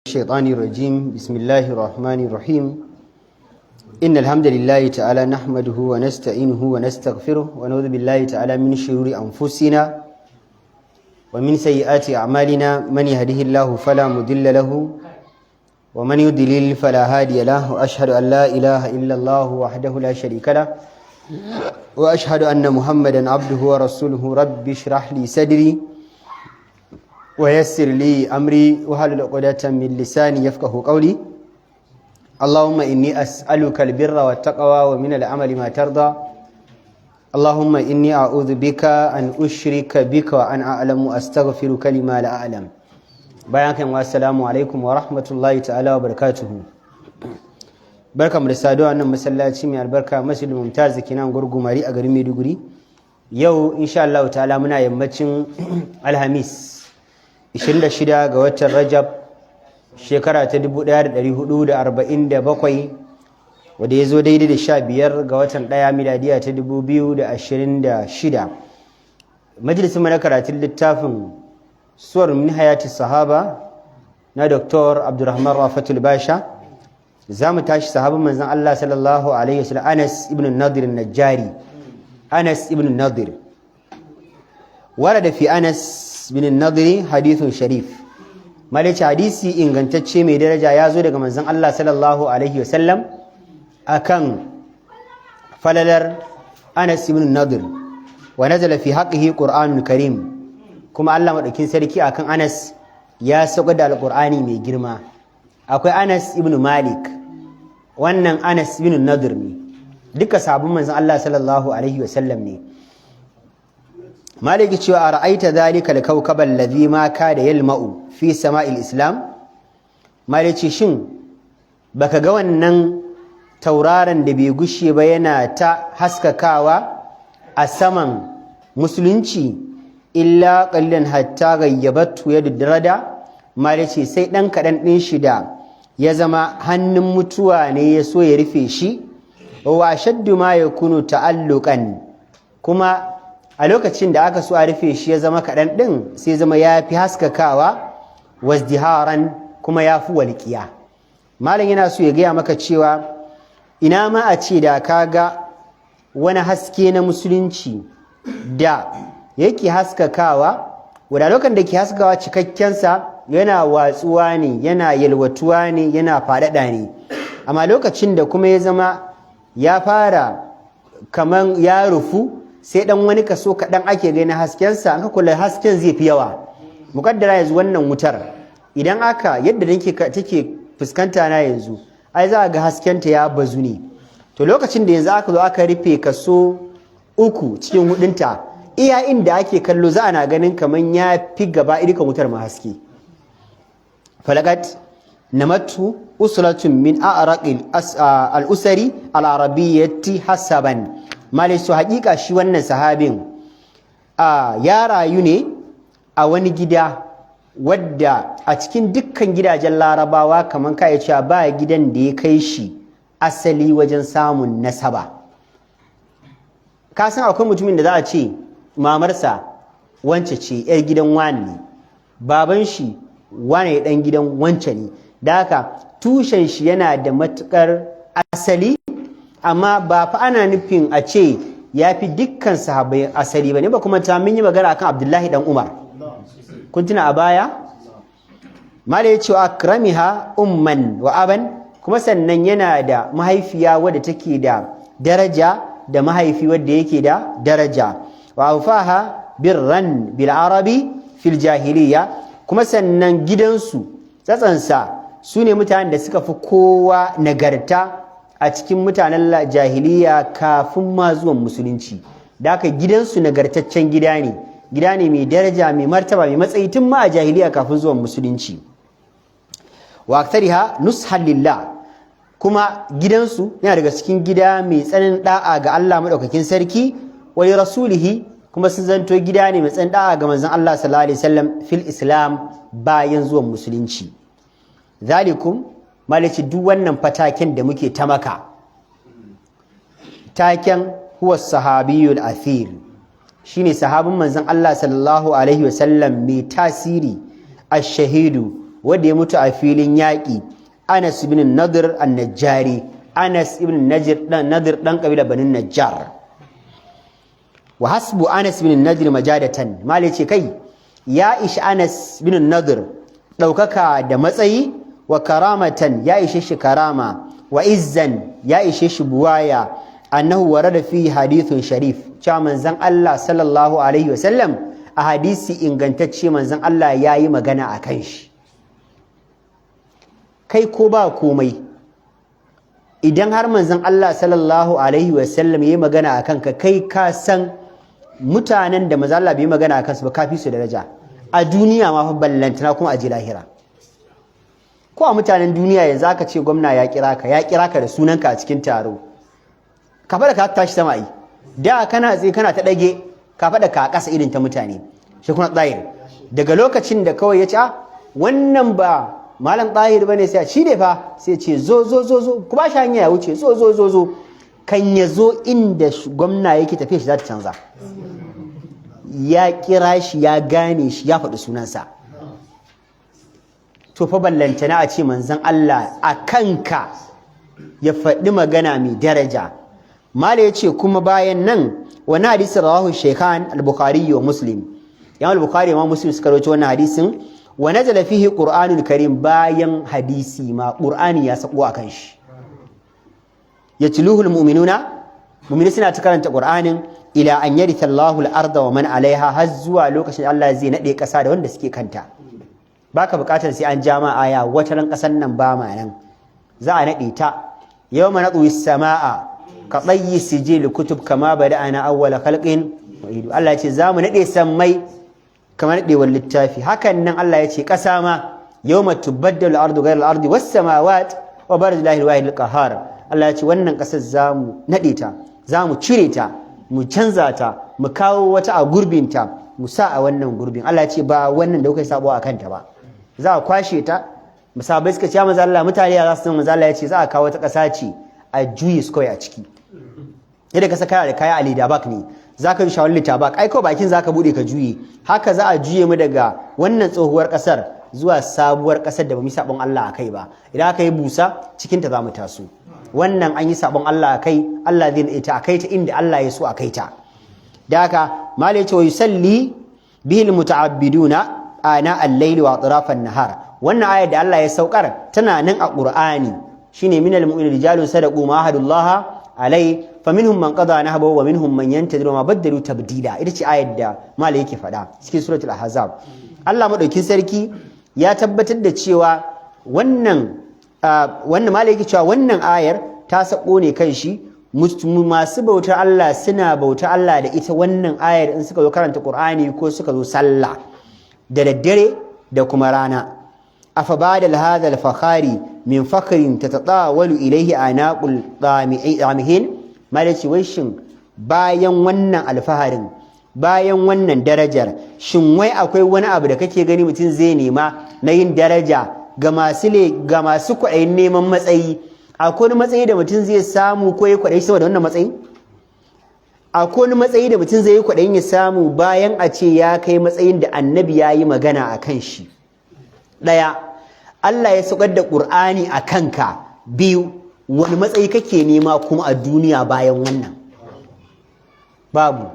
الشيطان الرجيم بسم الله الرحمن الرحيم إن الحمد لله تعالى نحمده ونستعينه ونستغفره ونعوذ بالله تعالى من شرور أنفسنا ومن سيئات أعمالنا من يهده الله فلا مضل له ومن يضلل فلا هادي له وأشهد أن لا إله إلا الله وحده لا شريك له وأشهد أن محمدا عبده ورسوله رب اشرح لي صدري ويسر لي أمري وحلل عقدة من لساني يفقه قولي اللهم إني أسألك البر والتقوى ومن العمل ما ترضى اللهم إني أعوذ بك أن أشرك بك وأن أعلم أستغفرك لما لا أعلم بيانك والسلام عليكم ورحمة الله تعالى وبركاته barka mu da saduwa nan masallaci mai albarka masjidul mumtaz kinan gurgumari a garin Maiduguri yau insha Allah ta'ala muna yammacin alhamis 26 ga watan Rajab shekara ta 1447 wanda ya zo daidai da 15 ga watan 1 miladiya ta 2026 majalisun mana karatun littafin suwar min hayati sahaba na Dr. Abdurrahman Rafatul Basha za mu tashi sahabin manzon Allah sallallahu alaihi wasallam Anas ibn Nadir al-Najjari Anas ibn Nadir ورد في أنس بن النضر حديث شريف مالك حديثي إن كنت تشي من درجة يازو دقا منزن الله صلى الله عليه وسلم أكن فللر أنس بن النضر ونزل في حقه قرآن كريم كما الله مدكين سركي أكن أنس يا سقد القرآن مي جرما أكو أنس بن مالك وأن أنس بن النضر دكا صحاب منزن الله صلى الله عليه وسلم maliki cewa a ra'aita zalika al-kawkab alladhi ma kada yalma'u fi sama'il islam maliki shin baka ga wannan tauraron da bai gushe ba yana ta haskakawa a saman musulunci illa qalilan hatta gayyabatu yadrada maliki sai dan kadan din shi da ya zama hannun mutuwa ne ya so ya rufe shi wa shaddu ma yakunu ta'alluqan kuma a lokacin da aka so a rufe shi ya zama kaɗan ɗin sai zama ya fi haskakawa wasdiharan kuma ya fi walƙiya malam yana so ya gaya maka cewa ina ma a ce da ka ga wani haske na musulunci da yake haskakawa wadda lokacin da ke haskakawa cikakkensa yana watsuwa ne yana yalwatuwa ne yana faɗaɗa ne amma lokacin da kuma ya zama ya fara kaman ya rufu sai dan wani kaso kaɗan ake gani haskensa an ka kula hasken zai fi yawa mukaddara yanzu wannan wutar idan aka yadda take fuskanta na yanzu ai za a ga haskenta ya bazu ne to lokacin da yanzu aka zo aka rufe kaso 3 cikin hudunta iya inda ake kallo za ana ganin kaman ya fi gaba irin wutar ma haske falagat namatu uslatun min a'raqil al-usari al-arabiyyati hasaban malai su haƙiƙa shi wannan sahabin ya rayu ne a wani gida wadda a cikin dukkan gidajen larabawa kamar ka cewa ba gidan da ya kai shi asali wajen samun nasaba ka san akwai mutumin da za a ce mamarsa wance ce yar gidan wani ne baban shi wane dan gidan wance ne da haka tushen shi yana da matukar asali amma ba fa ana nufin a ce ya fi dukkan sahabbai asali ba ne ba kuma ta mun yi magana akan Abdullahi dan Umar kun tuna a baya mala ya ce wa akramiha umman wa aban kuma sannan yana da mahaifiya wadda take da daraja da mahaifi wadda yake da daraja wa awfaha birran bil arabi fil jahiliya kuma sannan gidansu tsatsansa su ne mutanen da suka fi kowa nagarta a cikin mutanen jahiliya kafin ma zuwan musulunci da aka gidansu nagartaccen gida ne mai daraja mai martaba mai matsayi tun ma a jahiliya kafin zuwan musulunci wa aktariha nushan lillah kuma gidansu yana daga cikin gida mai tsananin da'a ga Allah madaukakin sarki wa rasulihi kuma sun zanto gida ne mai tsananin da'a ga manzon Allah sallallahu alaihi wasallam fil islam bayan zuwan musulunci zalikum malici duk wannan fataken da muke ta maka taken huwa sahabiyul athir shine sahabin manzon Allah sallallahu alaihi wasallam mai tasiri ash-shahidu wanda ya mutu a filin yaƙi Anas ibn Nadir an-Najjari Anas ibn Nadir dan kabila Banin Najjar wa hasbu Anas ibn Nadir majadatan mali ce kai ya ishi Anas ibn Nadir daukaka da matsayi wa karamatan ya ishe shi karama wa izzan ya ishe shi buwaya annahu warada fi hadithun sharif cewa manzon Allah sallallahu alaihi wasallam a hadisi ingantacce manzon Allah yayi magana akan shi kai ko ba komai idan har manzon Allah sallallahu alaihi wasallam yayi magana akan ka kai ka san mutanen da manzon Allah bai magana akan su ba kafi su daraja a duniya ma fa ballantana kuma a ji lahira ko a mutanen duniya yanzu aka ce gwamna ya kira ka da sunanka a cikin taro ka faɗa ka tashi sama yi da kana tsaye kana ta ɗage ka faɗa ka ƙasa irin ta mutane shi kuma tsayir daga lokacin da kawai ya ce wannan ba malam tsayir bane sai shi ne fa sai ce zo ku ba shi hanya ya wuce zo kan ya zo inda gwamna yake tafiya shi za ta canza ya kira shi ya gane shi ya faɗi sunansa to fa ballantana a ce manzon Allah a kanka ya faɗi magana mai daraja mala yace kuma bayan nan wani hadisi rawahu shaykhan al-bukhari wa muslim ya al-bukhari ma muslim suka rawaito wannan hadisin wa nazala fihi qur'anul karim bayan hadisi ma qur'ani ya sako akan shi yatluhu al-mu'minuna mu'mini suna ta karanta qur'anin ila an yaritha Allahu al-arda wa man 'alayha har zuwa lokacin Allah zai nade kasa da wanda suke kanta baka bukatar sai an jama aya wata ran kasan nan ba ma nan za a nade ta yawma natwi as-samaa ka tayyi sijil kutub kama bada'ana awwala khalqin Allah ya ce za mu nade sammai kamar nadewar littafi hakan nan Allah ya ce kasa ma yawma tubaddalu al-ardu ghayra al-ardi was-samawati wa barazillahi al-wahid al-qahhar Allah ya ce wannan kasar za mu nade ta za mu cire ta mu canza ta mu kawo wata a gurbinta mu sa a wannan gurbin Allah ya ce ba wannan da kuka sabo a kanta ba za a kwashe ta musabai suka ce manzo Allah mutane za su san manzo Allah ya ce za a kawo wata ƙasa ce a juyi su kawai a ciki yadda ka saka da kaya a leda bak ne zaka yi shawar lita bak ai ko bakin zaka bude ka juye haka za a juye mu daga wannan tsohuwar ƙasar zuwa sabuwar ƙasar da bamu sabon Allah akai ba idan aka yi busa cikin ta zamu taso wannan an yi sabon Allah akai Allah zai ita akai ta inda Allah ya so akai ta da haka malai ce wa yusalli bihi almuta'abbiduna ana al-layli wa atrafan nahar wannan ayar da Allah ya saukar tana nan a Qur'ani shine minal mu'minina rijalun sadaqu ma ahadullah alai faminhum man qada nahbahu wa minhum man yantadiru ma badalu tabdila ita ce ayar da malai yake faɗa cikin suratul ahzab Allah madaukin sarki ya tabbatar da cewa wannan malai yake cewa wannan ayar ta sako ne kan shi masu bautar Allah suna bautar Allah da ita wannan ayar in suka zo karanta Qur'ani ko suka zo sallah da daddare da kuma rana afa badal hadha al-fakhari min fakhrin tatatawalu ilayhi anaqul damihin malaci wai shin bayan wannan alfaharin bayan wannan darajar shin wai akwai wani abu da kake gani mutum zai nema na yin daraja ga masu kwaɗayin neman matsayi akwai wani matsayi da mutum zai samu ko ya kwaɗayi saboda wannan matsayi akwai wani matsayi da mutum zai yi kwaɗayin ya samu bayan a ce ya kai matsayin da annabi ya yi magana a kan shi ɗaya Allah ya saukar da ƙur'ani a kanka biyu wani matsayi kake nema kuma a duniya bayan wannan babu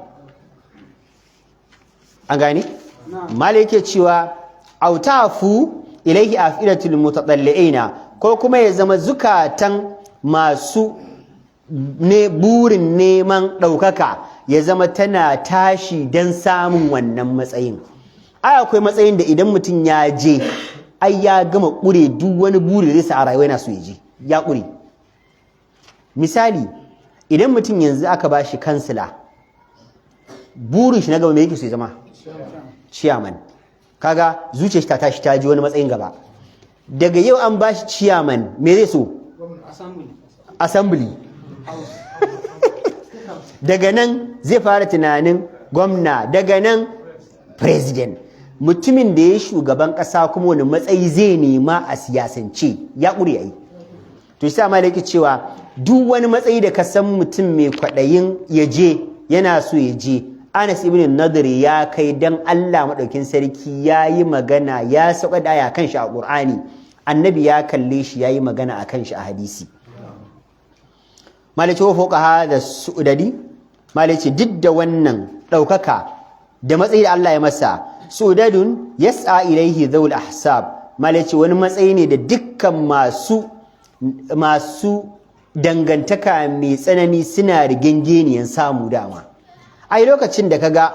an gane mala yake cewa autafu ilaihi afidatul mutadalliina ko kuma ya zama zukatan masu ne burin neman ɗaukaka ya zama tana tashi don samun wannan matsayin ai akwai matsayin da idan mutum ya je ai ya gama ƙure duk wani buri da sa a rayuwa yana so ya je ya ƙure misali idan mutum yanzu aka ba shi kansila burin shi na gaba me yake so ya zama chairman kaga zuciyar shi ta tashi ta ji wani matsayin gaba daga yau an ba shi chairman me zai so assembly daga nan zai fara tunanin gwamna daga nan president mutumin da ya shugaban kasa kuma wani matsayi zai nema a siyasance ya ƙure yi to shi ma da yake cewa duk wani matsayi da ka san mutum mai kwaɗayin ya je yana so ya je Anas ibn Nadir ya kai dan Allah madaukin sarki yayi magana ya sauka da aya kan shi a Qur'ani annabi ya kalle shi yayi magana akan shi a hadisi malaci wa fawqa hadha su'dadi malaci duk da wannan daukaka da matsayi da Allah ya masa su'dadun yas'a ilaihi dhul ahsab malaci wani matsayi ne da dukkan masu dangantaka mai tsanani suna rigengeniyan samu dama ai lokacin da kaga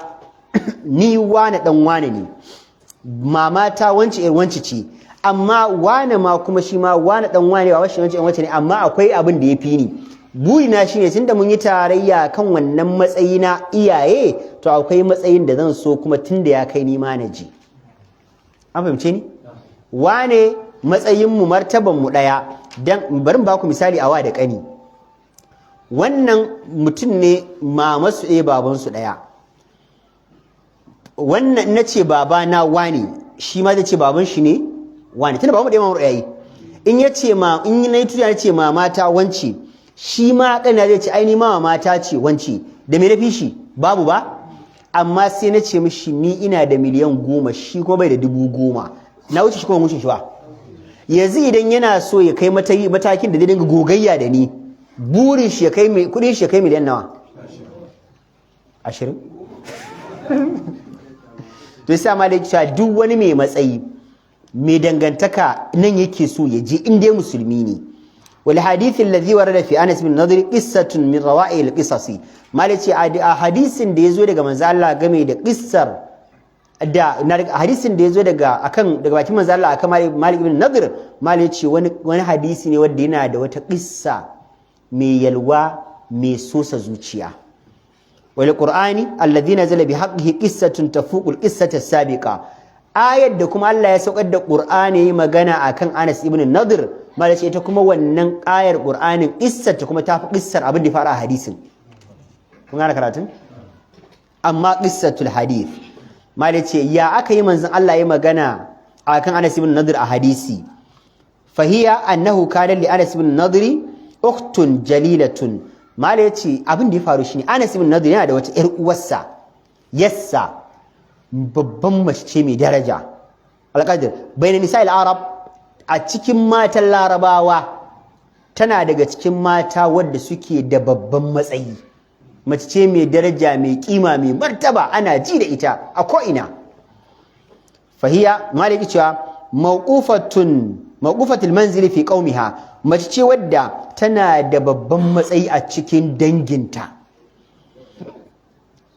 ni wane dan wane ne mama ta wance wance ce amma wane ma kuma shi ma wane dan wane ba shi wance ne amma akwai abin da yafi ni burina shine tunda mun yi tarayya kan wannan matsayi na iyaye to akwai matsayin da zan so kuma tunda ya kai ni ma na ji an fahimce ni wane matsayin mu martaban mu daya dan bari ba ku misali awa da kani wannan mutum ne mamansu ɗaya babansu ɗaya wannan na ce baba na wani shi ma zai ce baban shi ne wani tunda babanmu ɗaya mamar yayi in ya ce in na yi tuya na ce mama ta wance shi ma ƙana zai ce aini mama ta ce wance da me na fi shi babu ba amma sai na ce mishi ni ina da miliyan 10 shi kuma bai da 10,000 na wuce shi kuma wuce shi ba yanzu idan yana so ya kai matakin da zai dinga gogayya da ni burin shi ya kai kudin shi ya kai miliyan nawa 20 to sai ma da cewa duk wani mai matsayi mai dangantaka nan yake so ya je inda ya musulmi ne wal hadith alladhi warada fi Anas bin Nadir qissatun min rawa'il qisasi malaci a hadisin da yazo daga manzo Allah game da qissar da hadisin da yazo daga bakin manzo Allah akan Malik bin Nadir malaci wani hadisi ne wanda yana da wata qissa mai yalwa mai sosa zuciya wal qur'ani alladhi nazala bi haqqihi qissatun tafuqul qissata sabiqa ayat da kuma Allah ya saukar da qur'ani magana akan Anas ibn Nadir malace ita kuma wannan ayar qur'anin qissata kuma tafi qissar abin da fara a hadisin kun gane karatun amma qissatul hadith malace ya aka yi manzon Allah ya magana akan Anas ibn Nadir a hadisi fahiya annahu kana li Anas ibn Nadir uktun jalilatun mala yace abin da ya faru shine Anas ibn Nadir yana da wata ƴar uwarsa yassa babban mace ce mai daraja alqadir bayna nisa'il arab a cikin matan larabawa tana daga cikin mata wadda suke da babban matsayi mace ce mai daraja mai kima mai martaba ana ji da ita a ko ina fahiya mala yace cewa mawqufatul manzili fi qaumiha mace ce wadda tana da babban matsayi a cikin danginta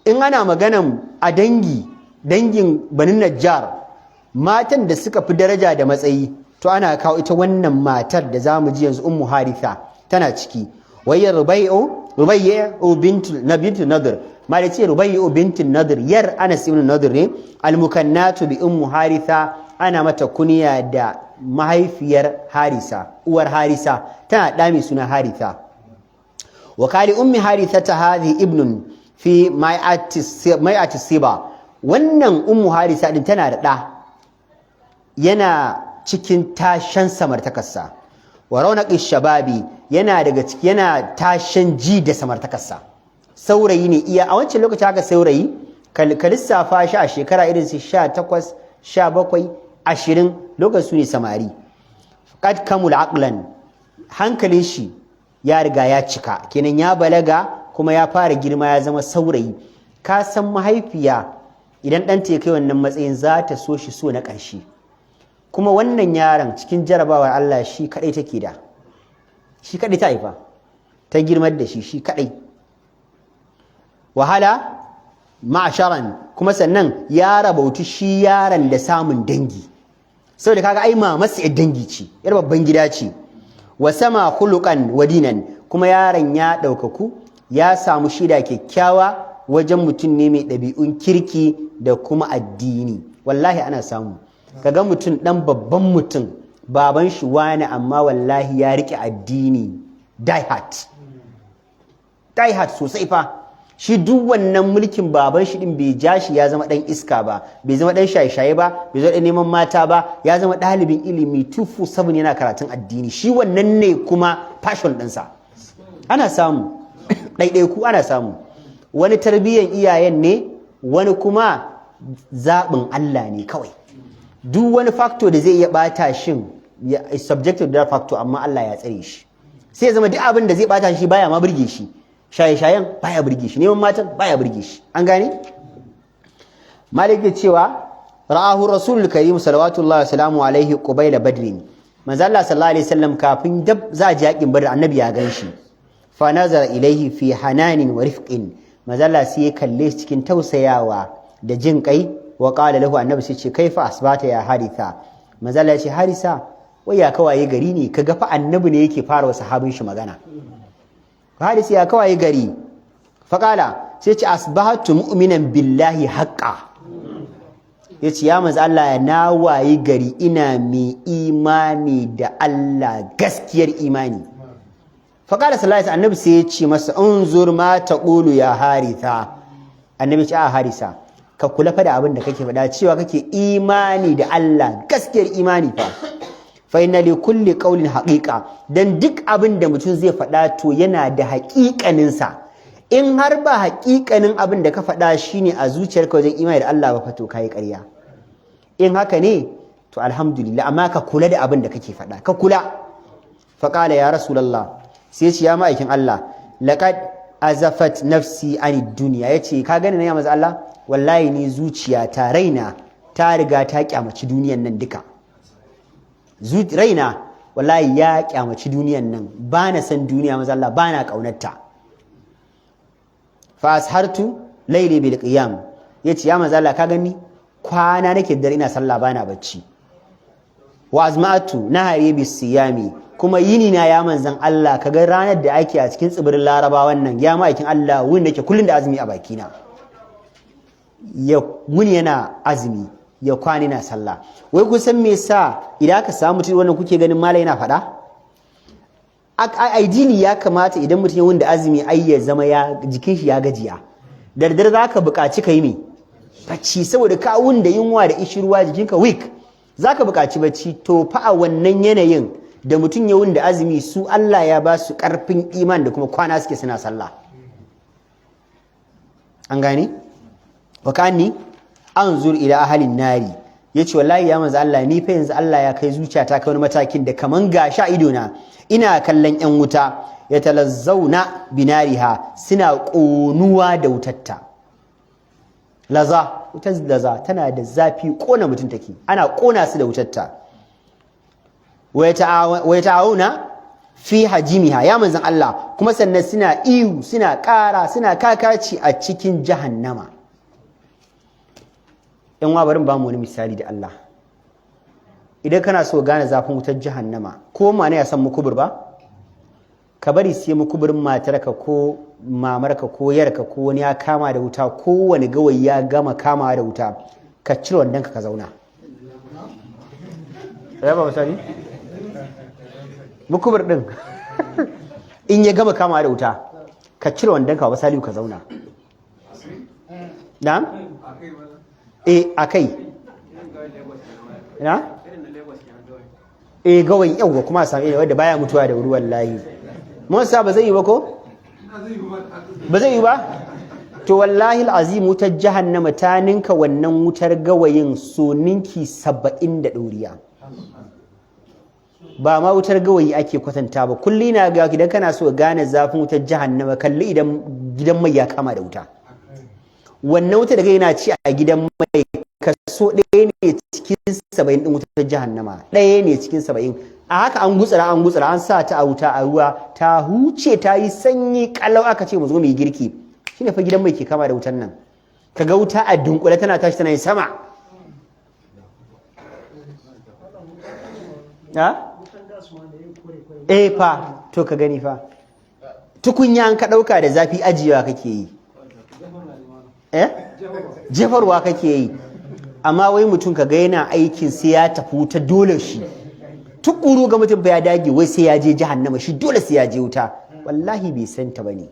in ana maganan a dangin Banu Najjar matan da suka fi daraja da matsayi to ana kawo ita wannan matar da zamu ji yanzu Ummu Haritha tana ciki wayya Rubayya bintu Nadir ma ce Rubayya bintu Nadir yar Anas ibn Nadir ne al-mukannatu bi Ummu Haritha ana mata kuniya da mahaifiyar Harisa uwar Harisa tana dami suna Haritha wa kali ummi Haritha ta hadhi ibnun fi mai'ati siba wannan Ummu Harisa din tana da da yana cikin tashan samartakarsa wa raunaqi shababi yana daga ciki yana tashan ji da samartakarsa saurayi ne iya a wancan lokaci haka saurayi ka lissafa shi a shekara irin su 18 17 20 lokacin su ne samari qad kamul aqlan hankalin shi ya riga ya cika kenan ya balaga kuma ya fara girma ya zama saurayi ka san mahaifiya idan ɗanta ya kai wannan matsayin za ta so shi so na ƙarshe kuma wannan yaron cikin jarabawar Allah shi kadai take da shi kadai ta haifa ta girmar da shi kadai wahala ma'asharan kuma sannan ya rabautu shi yaron da samun dangi saboda kaga ai mamarsa yar dangi ce yar babban gida ce wa sama khuluqan wadinan kuma yaron ya daukaku ya samu shida kyakkyawa wajen mutum ne mai ɗabi'un kirki da kuma addini wallahi ana samu kaga mutum dan babban mutum baban shi wani amma wallahi ya rike addini die hard sosai fa shi duk wannan mulkin baban shi din bai ja shi ya zama dan iska ba bai zama dan shaye-shaye ba bai zo dan neman mata ba ya zama dalibin ilimi 247 yana karatun addini shi wannan ne kuma passion ɗinsa ana samu ɗaiɗaiku ana samu wani tarbiyyar iyayen ne wani kuma zaɓin Allah ne kawai. Duk wani factor da zai iya ɓata shin is subjective to that factor, amma Allah ya tsare shi. Sai ya zama duk abin da zai ɓata shi baya ma burge shi. Shaye-shayen baya burge shi, neman matan baya burge shi. An gane? Malik ya cewa ra'ahu Rasulul Karim salawatullahi wa salamu alaihi qubayla badrin. Manzo Allah sallallahu alaihi wasallam kafin dab za a ji yakin Badr annabi ya ganshi. Fa nazara ilaihi fi hananin wa rifqin. Manzo Allah sai ya kalle shi cikin tausayawa da jin kai wa qala lahu annabi sai ce kaifa asbata ya Haritha. Manzo Allah ya ce Harisa wai ya kawaye gari ne kaga fa annabi ne yake fara wa sahabin shi magana. Harisa ya kawaye gari. Fa qala sai ce asbahatu mu'minan billahi haqqan. Yace ya manzo Allah na wayi gari ina mai imani da Allah gaskiyar imani. Fa qala sallallahu alaihi annabi sai ya ce masa unzur ma taqulu ya Haritha. Annabi ce a Harisa ka kula fa da abin da kake faɗa cewa kake imani da Allah gaskiyar imani fa. Fa inna li kulli qawlin haqiqa, dan duk abin da mutum zai faɗa to yana da haƙiƙanin sa. In har ba haƙiƙanin abin da ka faɗa shine a zuciyarka wajen imani da Allah ba fa to kai ƙarya. In haka ne to alhamdulillah, amma ka kula da abin da kake faɗa, ka kula. Fa qala ya rasulullah, sai ce ya ma'aikin Allah laqad azafat nafsi anid dunya. Yace ka gani ne ya manzo Allah, wallahi ni zuciya ta raina ta riga ta kyamaci duniyan nan duka. Raina wallahi ya kyamaci duniyan nan, ba na san duniya manzo Allah, ba na kaunarta. Fa ashartu layli bil qiyam. Yace ya manzo Allah ka gani kwana nake dare ina sallah bana bacci. Wa azma'atu nahari bis siyami, kuma yini na ya manzan Allah kaga ranar da ake a cikin tsibirin Laraba wannan ya ma'aikin Allah wuni nake kullun da azumi a bakina. Ya wuni yana azumi ya kwana na sallah. Wai kun san me yasa idan aka samu mutum wannan kuke ganin malai yana faɗa? Ideally ya kamata idan mutum ya wunda azumi ai ya zama ya jikin shi ya gajiya. Dardar zaka buƙaci kai me? Bacci, saboda ka wunda yunwa da ishirwa jikinka weak. Zaka buƙaci bacci. To fa a wannan yanayin da mutum ya wunda azumi su Allah ya ba su ƙarfin iman da kuma kwana suke suna sallah. An gane? Wa kani anzur ila ahalin nari. Yace wallahi ya manzo Allah ni fa yanzu Allah ya kai zuciyata kai wani matakin da kaman gasha ido na ina kallon yan wuta ya talazzauna binariha suna ƙonuwa da wutarta. Wutar laza tana da zafi, ƙona mutum take, ana ƙona su da wutarta. Wa ta'auna fi hajimiha ya manzon Allah, kuma sannan suna ihu suna ƙara suna kakaci a cikin jahannama. Yan wa barin ba mu wani misali da Allah. Idan kana so gane zafin wutar jahannama, ko ma ne ya san mukubur ba? Ka bari sai mukuburin matarka ko mamarka ko yarka ko wani ya kama da wuta, ko wani gawayi ya gama kama da wuta, ka cire wannan ka zauna. Ya ba misali? Mukubur din in ya gama kama da wuta, ka cire wannan ka misali ka zauna. Na'am? Akai. Na? Gawayi yawa kuma a sami wanda baya mutuwa da wuri wallahi. Musa ba zai yi ba ko? Ba zai yi ba? To wallahi al'azim wutar jahannama ta ninka wannan wutar gawayin so ninki 70 da ɗoriya. Ba ma wutar gawayi ake kwatanta ba. Kulli na ga idan kana so gane zafin wutar jahannama, kalli idan gidan mai ya kama da wuta. Wannan wuta daga yana ci a gidan mai kaso ɗaya ne cikin 70 ɗin wutar jahannama. Ɗaya ne cikin 70. A haka an gutsara an sa ta a wuta a ruwa ta huce ta yi sanyi kallau, aka ce mu zo mu yi girki. Shine fa gidan mai ke kama da wutan nan. Kaga wuta a dunkule tana tashi tana yin sama. Fa to ka gani fa. Tukunya an ka dauka da zafi ajiyewa kake yi. Jefarwa kake yi. Amma wai mutum kaga yana aikin sai ya tafi wuta dole shi. Tukuru ga mutum ya dage wai sai ya je jahannama, shi dole sai ya je wuta. Wallahi bai santa bane.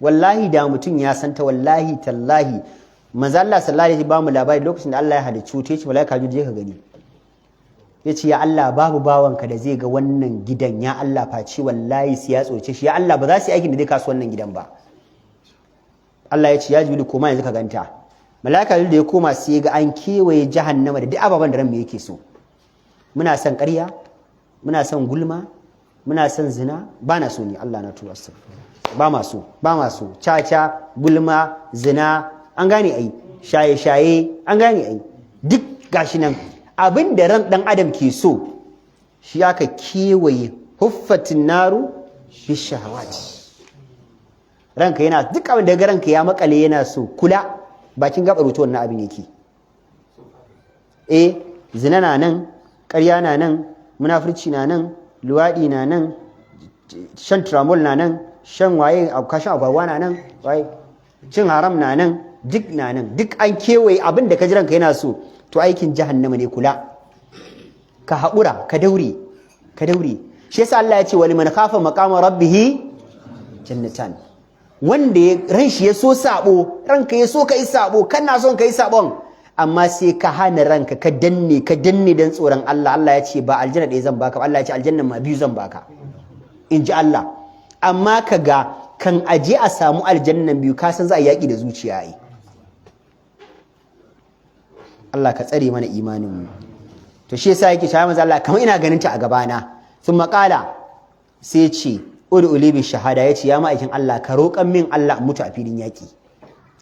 Wallahi da mutum ya santa, wallahi tallahi manzo Allah sallallahu alaihi wasallam ba mu labari lokacin da Allah ya halicci wuta, yace malaika je ka gani. Yace ya Allah babu bawanka da zai ga wannan gidan, ya Allah face wallahi sai ya tsoce shi, ya Allah ba za su yi aikin da zai kasu wannan gidan ba. Allah ya ce ya Jibril koma yanzu ka ganta. mala'ika da ya koma sai ga an kewaye jahannama da duk ababen da ran mu yake so. Muna son ƙarya, muna son gulma, muna son zina, ba na so ni Allah na tuwa su. Ba ma so, caca, gulma, zina, an gane ai, shaye-shaye, an gane ai. Duk gashi nan abin da ran dan adam ke so shi aka kewaye huffatin naru fi shahawati. Ranka yana duk abin da ranka ya makale yana so, kula bakin gabar wuta wannan abin yake. Zina na nan, ƙarya na nan, munafurci na nan, luwaɗi na nan, shan tramol na nan, shan waye kashin agwagwa na nan, waye cin haram na nan, duk na nan, duk an kewaye abin da ka ji ranka yana so, to aikin jahannama ne. Kula ka haƙura, ka daure. Shi yasa Allah ya ce wali man khafa maqama rabbih jannatan. Wanda ran shi ya so sabo, ranka ya so kai sabo, kana son kai sabon, amma sai ka hana ranka ka danne dan tsoron Allah. Allah ya ce ba aljanna ɗaya zan baka, Allah ya ce aljanna ma biyu zan baka, in ji Allah. Amma kaga kan aje a samu aljannan biyu ka san za a yaƙi da zuciya ai. Allah ka tsare mana imanin mu. To shi yasa yake cewa manzo Allah kamar ina ganin ta a gabana. Sun maƙala sai ce ud'u bi shahada, yace ya ma'aikin Allah ka roƙan min Allah in mutu a filin yaƙi.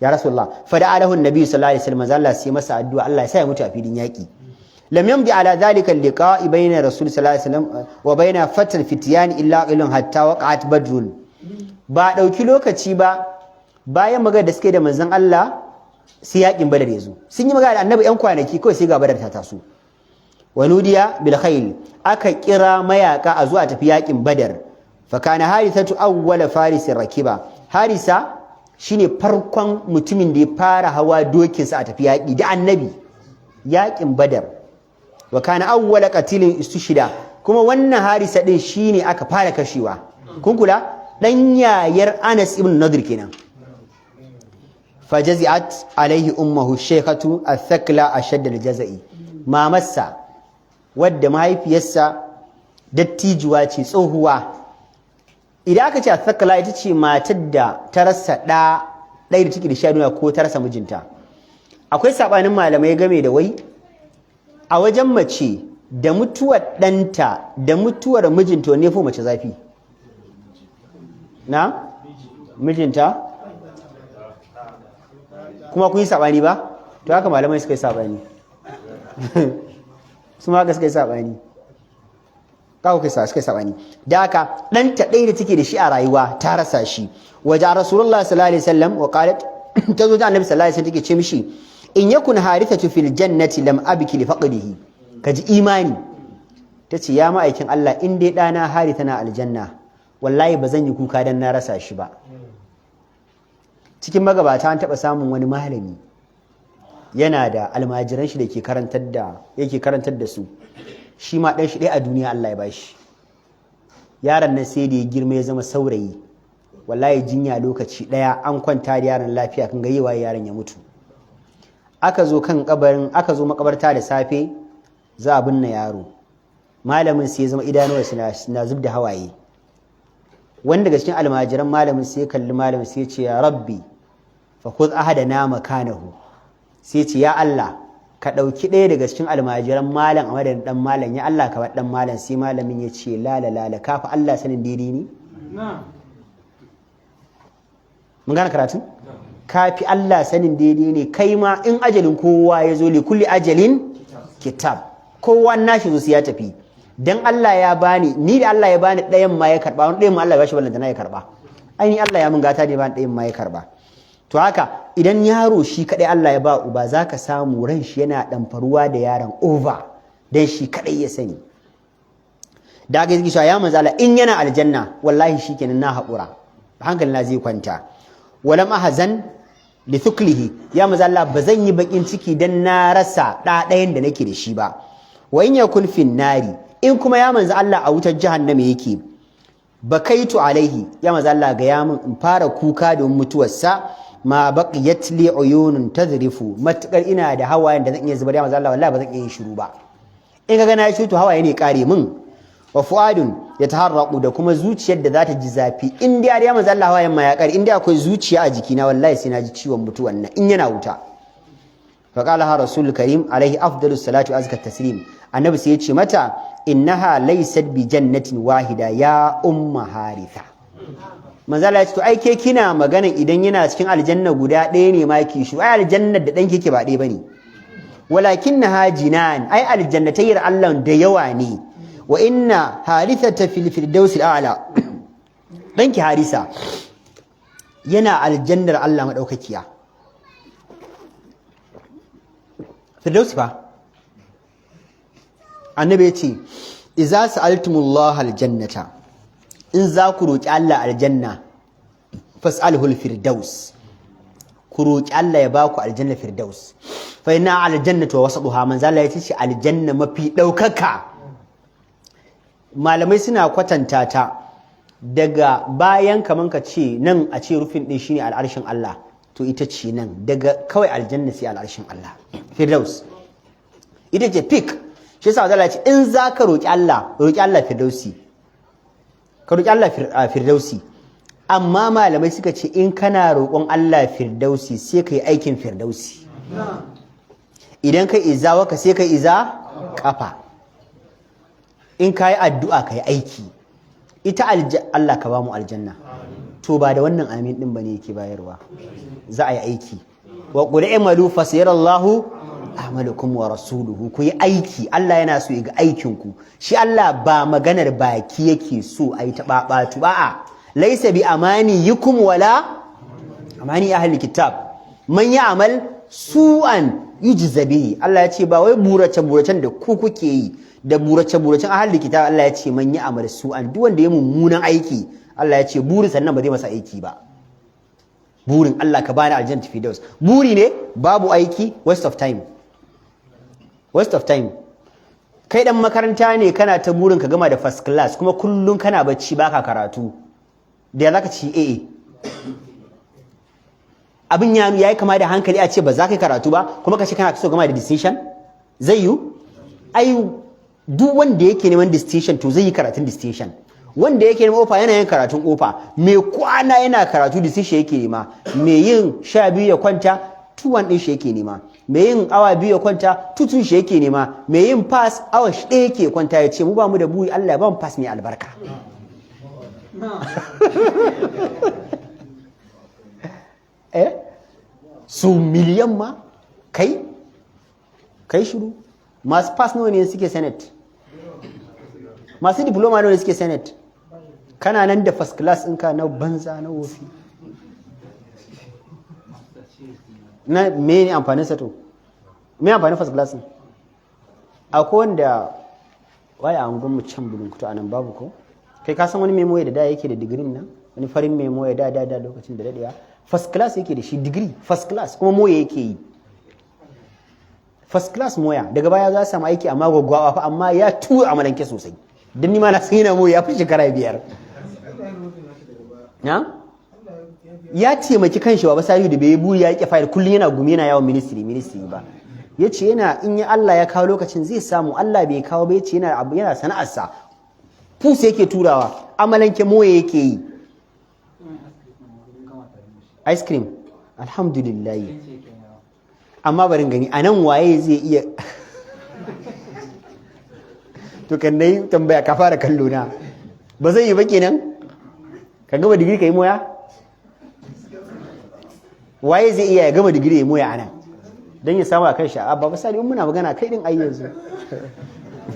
Ya rasulullah fa da alahu annabi sallallahu alaihi wasallam, Allah sai masa addu'a Allah ya sa ya mutu a filin yaƙi. Lam yamdi ala dhalika al-liqa'i bayna rasul sallallahu alaihi wasallam wa bayna fatal fityan illa qilun hatta waqa'at badrun. Ba dauki lokaci ba bayan magana da suke da manzon Allah sai yaƙin badar yazo. Sun yi magana da annabi yan kwanaki kawai sai ga badar ta taso. Wa nudiya bil khayl, aka kira mayaka a zuwa tafi yaƙin badar. Fa kana harithatu awwala faris rakiba. Harisa shine farkon mutumin da ya fara hawa dokinsa a tafi yaƙi da annabi, yaƙin badar. Wa kana awwala qatilin istushida, kuma wannan harisa din shine aka fara kashewa. Kun kula dan yayar Anas ibn Nadir kenan. Fajazi'at alaihi ummuhu shaykhatu athqala ashadda aljazai. Mamarsa wadda mahaifiyarsa dattijuwa ce, tsohuwa. Idan aka ce athqala ita ce matar da ta rasa ɗaya da take da shi a duniya ko ta rasa mijinta. Akwai sabanin malamai game da wai a wajen mace da mutuwar ɗanta da mutuwar mijinta ne fa mace zafi. Na? Mijinta? Kuma kun yi sabani ba? To haka malamai suka yi sabani. Su ma suka yi sabani. Kawo kai suka yi sabani. Da haka ɗanta ɗaya da take da shi a rayuwa ta rasa shi. Waje Rasulullah sallallahu alaihi wasallam wa qalat ta zo da Annabi sallallahu alaihi wasallam take ce mishi in yakun harithatu fil jannati lam abki li faqdihi. Kaji imani. Tace ya ma'aikin Allah in dai ɗana Haritha na aljanna wallahi ba zan yi kuka dan na rasa shi ba. Cikin magabata an taɓa samun wani malami yana da almajiran shi da yake karantar da su, shi ma ɗan shi ɗaya a duniya Allah ya bashi. Yaron nan sai da ya girma ya zama saurayi, wallahi jinya lokaci ɗaya an kwanta da yaron lafiya kan ga yawa yaron ya mutu. Aka zo makabarta da safe za a binne yaro, malamin sai ya zama idanuwa na zub da hawaye. Wanda daga cikin almajiran malamin sai ya kalli malamin sai ya ce ya rabbi fa khudh ahadana makanahu, sai ya ce ya Allah ka dauki ɗaya daga cikin almajiran malam a madadin dan malam, ya Allah ka bar dan malam. Sai malamin ya ce la ka fa Allah sanin daidai ne. Mun gane karatu? Ka fi Allah sanin daidai ne. Kai ma in ajalin kowa ya zo li kulli ajalin kitab, kowa nashi zo sai ya tafi. Dan Allah ya bani, ni da Allah ya bani ɗayan ma ya karba, wani ɗayan ma Allah ya bashi ballanta na ya karba. Ai ni Allah ya mun gata da ya bani ɗayan ma ya karba. To haka idan yaro shi kadai Allah ya ba uba, zaka samu ran shi yana ɗamfaruwa da yaron over dan shi kadai ya sani. Da ga yake ya manzo Allah in yana aljanna wallahi shikenan na haƙura, hankali na zai kwanta. Walam ahzan li thuklihi, ya manzo Allah bazan yi bakin ciki dan na rasa ɗayan da nake da shi ba. Wa in yakun fin nari, in kuma ya manzo Allah a wutar jahannama yake, bakaitu alaihi, ya manzo Allah ga ya min in fara kuka don mutuwarsa, ma baqiyat li uyunun tadrifu, matakar ina da hawayen da zan iya zubar, ya manzo Allah wallahi ba zan iya yin shiru ba. In kaga na shi to hawaye ne kare min. Wa fuadun yataharraqu, da kuma zuciyar da za ta ji zafi. In dai ya manzo Allah hawayen ma ya kare, in dai akwai zuciya a jikina wallahi sai na ji ciwon mutuwan nan in yana wuta. faqalaha rasul karim alaihi afdalus salatu wa azkat taslim annabi sai ya ce mata innaha laysat bi jannatin wahida ya umma haritha manzo Allah ya ce to ai ke kina magana idan yana cikin aljanna guda ɗaya ne ma ki shi ai aljannar da danki ke ba ɗaya bane walakinnaha jinan ai aljannatayir Allah da yawa ne wa inna harithata fil firdaus al'ala danki harisa yana aljannar Allah madaukakiya firdaus fa annabi ya ce idza sa'altumullaha aljannata in za ku roki Allah aljanna fas'alhul firdaus ku roki Allah ya baku aljanna firdaus fa inna aljannatu wasatuha man zalla ya ce aljanna mafi daukaka malamai suna kwatanta ta daga bayan kaman ka ce nan a ce rufin din shine al'arshin Allah to ita ce nan daga kawai aljanna sai al'arshin Allah firdaus ita ce peak shi yasa Allah ya ce in zaka roki Allah firdausi ka roki Allah firdausi amma malamai suka ce in kana roƙon Allah firdausi sai kai aikin firdausi idan kai iza waka sai kai iza kafa in kai addu'a kai aiki ita Allah ka ba mu aljanna to ba da wannan amin din bane yake bayarwa za a yi aiki wa qul i'malu fasayarallahu a'malukum wa rasuluhu ku yi aiki Allah yana so ya ga aikin ku shi Allah ba maganar baki yake so ayi ta babatu ba laysa bi amaniyikum wala amani ahli kitab man ya'mal su'an yujza bihi Allah ya ce ba wai burace-buracen da ku kuke yi da burace-buracen ahli kitab Allah ya ce man ya'mal su'an duk wanda ya mummunan aiki Allah ya ce burin sannan ba zai masa aiki ba burin Allah ka bani aljanna firdaus buri ne babu aiki waste of time kai dan makaranta ne kana ta burin ka gama da first class kuma kullun kana bacci baka karatu da zaka ci AA abin ya yi kama da hankali a ce ba za ka yi karatu ba kuma ka ce kana so gama da distinction zai yi ai duk wanda yake neman distinction to zai yi karatun distinction wanda yake neman ofa yana yin karatun ofa mai kwana yana karatu distinction yake nema mai yin 12 ya kwanta 2-1 din shi yake nema mai yin awa 2 ya kwanta 2-2 shi yake nema mai yin pass awa 1 yake kwanta ya ce mu ba mu da buri Allah ya ba mu pass mai albarka su miliyan ma kai shiru masu pass nawa ne suke senate masu diploma nawa ne suke senate kana nan da first class ɗinka na banza na wofi na mene amfanin sato me amfanin first class ɗin akwai wanda waya an gwamnu can bulunkutu a nan babu ko kai ka san wani memoya da yake da digirin nan wani farin memoya da lokacin da dadewa first class yake da shi degree first class kuma moya yake yi first class moya daga baya za samu aiki amma gwaggwawa fa amma ya tura amalanke sosai dan ni ma na san yana moya ya fi shekara 5 ya taimaki kanshi ba sai da bai buri ya rike fayil kullun yana gumi yana yawon ministry ba yace yana in ya Allah ya kawo lokacin zai samu Allah bai kawo ba yace yana sana'arsa fusa yake turawa amalanke moya yake yi ice cream alhamdulillah amma barin gani anan waye zai iya to kan dai tambaya ka fara kallo na ba zai yi ba kenan ka gama digiri kai moya waye zai iya ya gama digiri ya moya anan dan ya samu akan shi ba misali muna magana kai din ai yanzu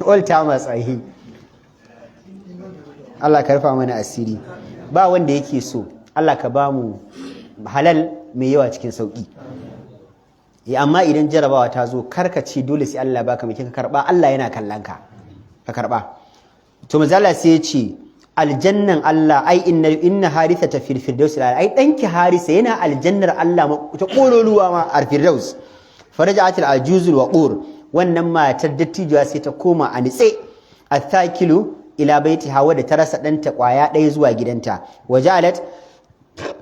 all time tsahi Allah ka rufa mana asiri ba wanda yake so Allah ka ba mu halal mai yawa cikin sauki amma idan jarabawa ta zo karkace dole sai Allah baka mai ka karba Allah yana kallon ka karba to manzala sai ya ce aljannan Allah ai inna harisa ta fil firdaus ai danki harisa yana aljannar Allah ta kololuwa ma al firdaus faraja'at al ajuzul waqur wannan matar dattijuwa sai ta koma a nitse athakilu ila baitiha wadda ta rasa danta kwaya ɗaya zuwa gidanta wajalat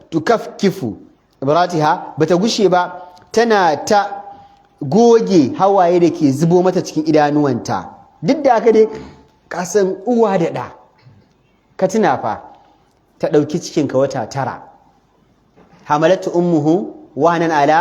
tukafkifu ibratiha bata gushe ba tana ta goge hawaye da ke zubo mata cikin idanuwanta duk da haka dai kasan uwa da ɗa ka tuna fa ta ɗauki cikinka wata 9 hamalatu ummuhu wahanan ala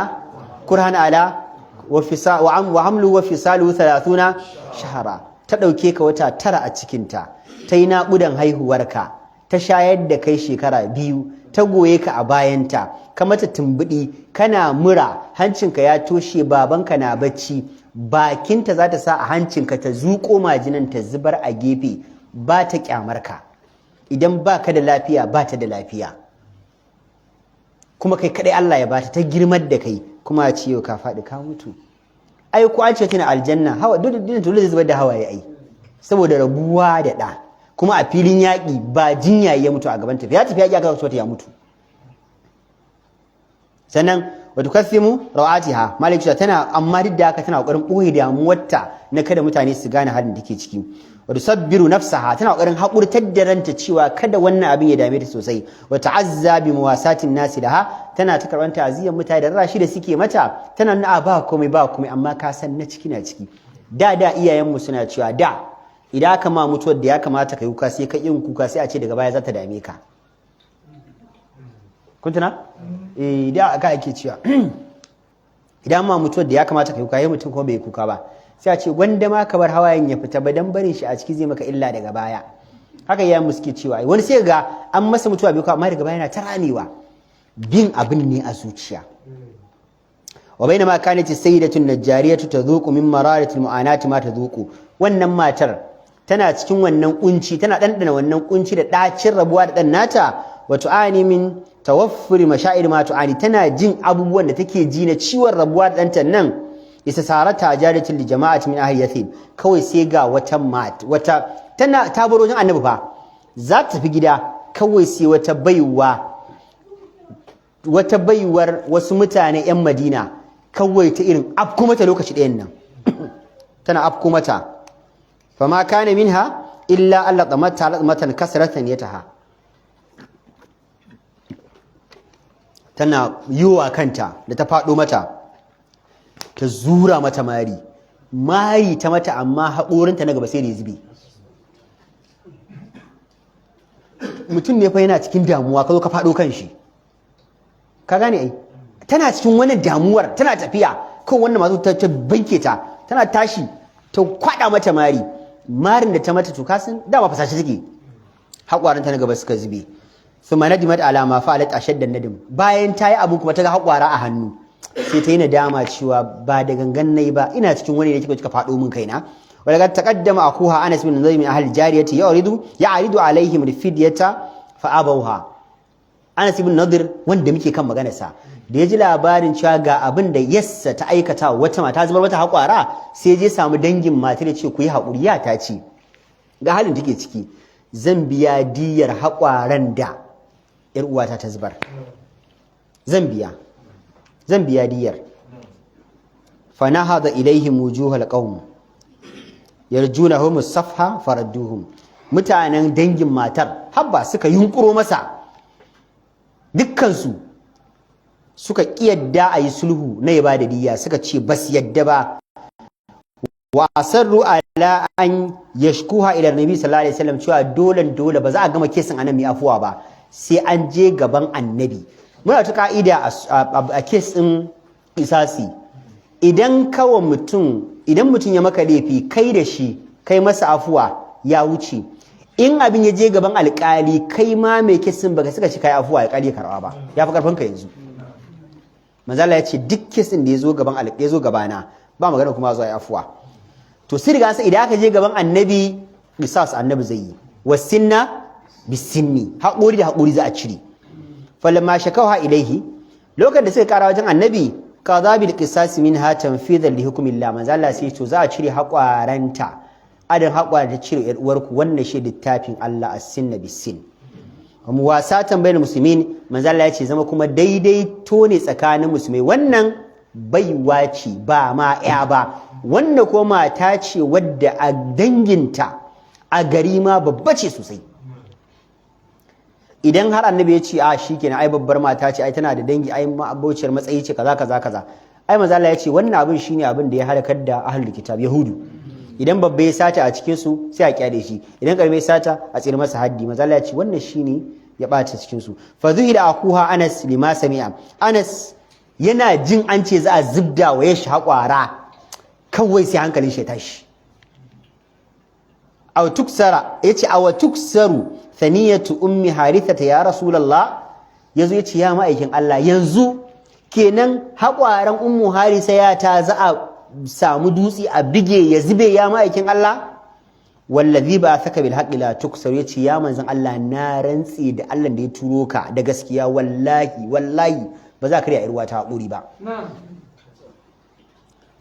kurhan ala wa hamlu wa fisalu 30 shahara, ta ɗauke ka wata 9 a cikinta, ta yi naƙudan haihuwarka, ta shayar da kai shekara 2, ta goye ka a bayanta, ka mata tumbuɗi, kana mura, hancinka ya toshe, babanka na bacci, bakinta za ta sa a hancinka ta zuƙo majinan ta zubar a gefe, ba ta ƙyamarka. Idan ba ka da lafiya ba ta da lafiya, kuma kai kaɗai Allah ya bata, ta girmar da kai, kuma a ce yau ka faɗi ka mutu. Ai ko an ce tana aljanna, hawa duk da dole zai zubar da hawaye ai, saboda rabuwa da ɗa. Kuma a filin yaƙi ba jinya ya mutu a gaban tafiya, tafi yaƙi aka so ta ya mutu. Sannan wa tukathimu rawatiha, malik tana amma duk da haka tana kokarin ɓoye damuwarta na kada mutane su gane halin da take ciki. Wa tusabbiru nafsaha, tana kokarin haƙurtar da ranta cewa kada wannan abin ya dame ta sosai. Wa ta'azza bi muwasatin nasi laha, tana ta karɓar ta'aziyyar mutane da rashi da suke mata, tana nuna ba komai amma ka san na ciki na ciki. Da iyayenmu suna cewa da idan aka ma mutuwar da ya kamata ka yi kuka sai ka yin kuka, sai a ce daga baya za ta dame ka. Kun tuna? Da aka ake cewa idan ma mutuwar da ya kamata ka yi kuka, yayin mutum kuma bai yi kuka ba, sai a ce gwanda ma ka bar hawayen ya fita ba, dan barin shi a ciki zai maka illa daga baya. Haka yayin mu suke cewa wani sai ga an masa mutuwa bai kuka, amma daga baya yana ta ramewa. Bin abin ne a zuciya. Wa bainama kanat sayyidatun najjariyatu tadhuqu min mararatil mu'anati ma tadhuqu, wannan matar tana cikin wannan kunci, tana dandana wannan kunci da dacin rabuwa da dan nata, wa tu'ani min tawaffuri mashaa'ir ma tu'ani, tana jin abubuwan da take ji na ciwon rabuwa da danta nan. Isa sarata jariyatul li jama'ati min ahli yathib, kawai sai ga wata tana ta baro jin annabi fa, za ta tafi gida, kawai sai wata baiwar wasu mutane yan Madina, kawai ta irin afko mata lokaci ɗayan nan tana afko mata. Fama kana minha illa alla matan kasratan yataha, tana yiwa kanta da ta faɗo mata, ta zura mata mari ta mata, amma haƙorinta na gaba sai da zube. Mutum ne fa yana cikin damuwa, ka zo ka faɗo kan shi, ka gane ai, tana cikin wani damuwar, tana tafiya kawai wannan mazu ta banke ta, tana tashi ta kwaɗa mata marin da ta mata, to kasan dama fasashe take, haƙwaranta na gaba suka zube. Thumma nadimat ala ma fa'alat ashadda nadim, bayan ta yi abu kuma ta ga haƙwara a hannu, sai ta yi nadama cewa ba da gangan nayi ba, ina cikin wani ne kika faɗo min kaina. Wa daga taqaddama akuha Anas bin Zayd min ahli jariyati ya'ridu alaihim rifidyata fa abawha. Anas ibn Nadir wanda muke kan maganarsa, da ya ji labarin cewa ga abin da yassa ta aikata wata mata zubar mata haƙwara, sai je samu dangin matar ya ce ku yi haƙuri, ya ta ce ga halin take ciki, zan biya diyar haƙwaran da ‘yar uwata ta zubar, zan biya diyar. Fa nahada ilaihim wujuhal qawm yarjunahum as-safha faradduhum, mutanen dangin matar habba suka yunkuro masa, dukkansu suka kiyarda a yi sulhu na ya bada diya, suka ce bas yadda ba. Wa asarru ala an yashkuha ila nabi sallallahu alaihi wasallam, cewa dole ba za a gama kesin anan mai afuwa ba, sai an je gaban annabi. Muna ta ka'ida a kes din isasi, idan mutum ya maka laifi, kai da shi kai masa afuwa ya wuce. In abin ya je gaban alƙali, kai ma mai kesin baka saka shi kai afuwa alƙali ya karɓa ba, ya fi karfin ka yanzu. Manzo Allah ya ce duk kesin da ya zo gabana ba magana kuma zuwa afuwa. To sai riga sai idan aka je gaban annabi, qisas annabi zai yi, wasinna bisinni, haƙuri da haƙuri za a cire. Falamma shakawa ilaihi, lokacin da suka kara wajen annabi, qadha bil qisas minha tanfidan li hukmillah, manzo Allah sai to za a cire haƙwaranta, adan haƙwara ta cire yar uwarku, wannan shi littafin Allah as-sinna bis-sin. Muwasatan bainal muslimin, manzo Allah ya ce zama kuma daidaito ne tsakanin musulmai. Wannan baiwa ce ba ma ya ba, wanda ko mata ce wadda a danginta a gari ma babba ce sosai. Idan har annabi ya ce a shikenan ai babbar mata ce, ai tana da dangi, ai abociyar matsayi ce, kaza, ai manzo Allah ya ce wannan abin shine abin da ya halakar da ahlul kitab yahudu. Idan babba ya sata a cikin su sai a kyale shi, idan karbe ya sata a tsira masa haddi. Manzo Allah ya ce wannan shine ya bata cikin su. Fa zuhida akuha Anas lima sami'a, Anas yana jin an ce za a zubda wa ya shi haƙwara kawai sai hankalin shi ya tashi. Aw tuksara yace aw tuksaru thaniyatu ummi harithata ya rasulullah, yazo yace ya ma'aikin Allah yanzu kenan haƙwaran ummu harisa ya ta za a samu dutse a bige ya zube ya ma'aikin Allah. Wallazi ba saka bil haqqi la tuksaru, yace ya manzon Allah na rantsi da Allah da ya turo ka da gaskiya wallahi ba za ka riya irwa ta haƙuri ba.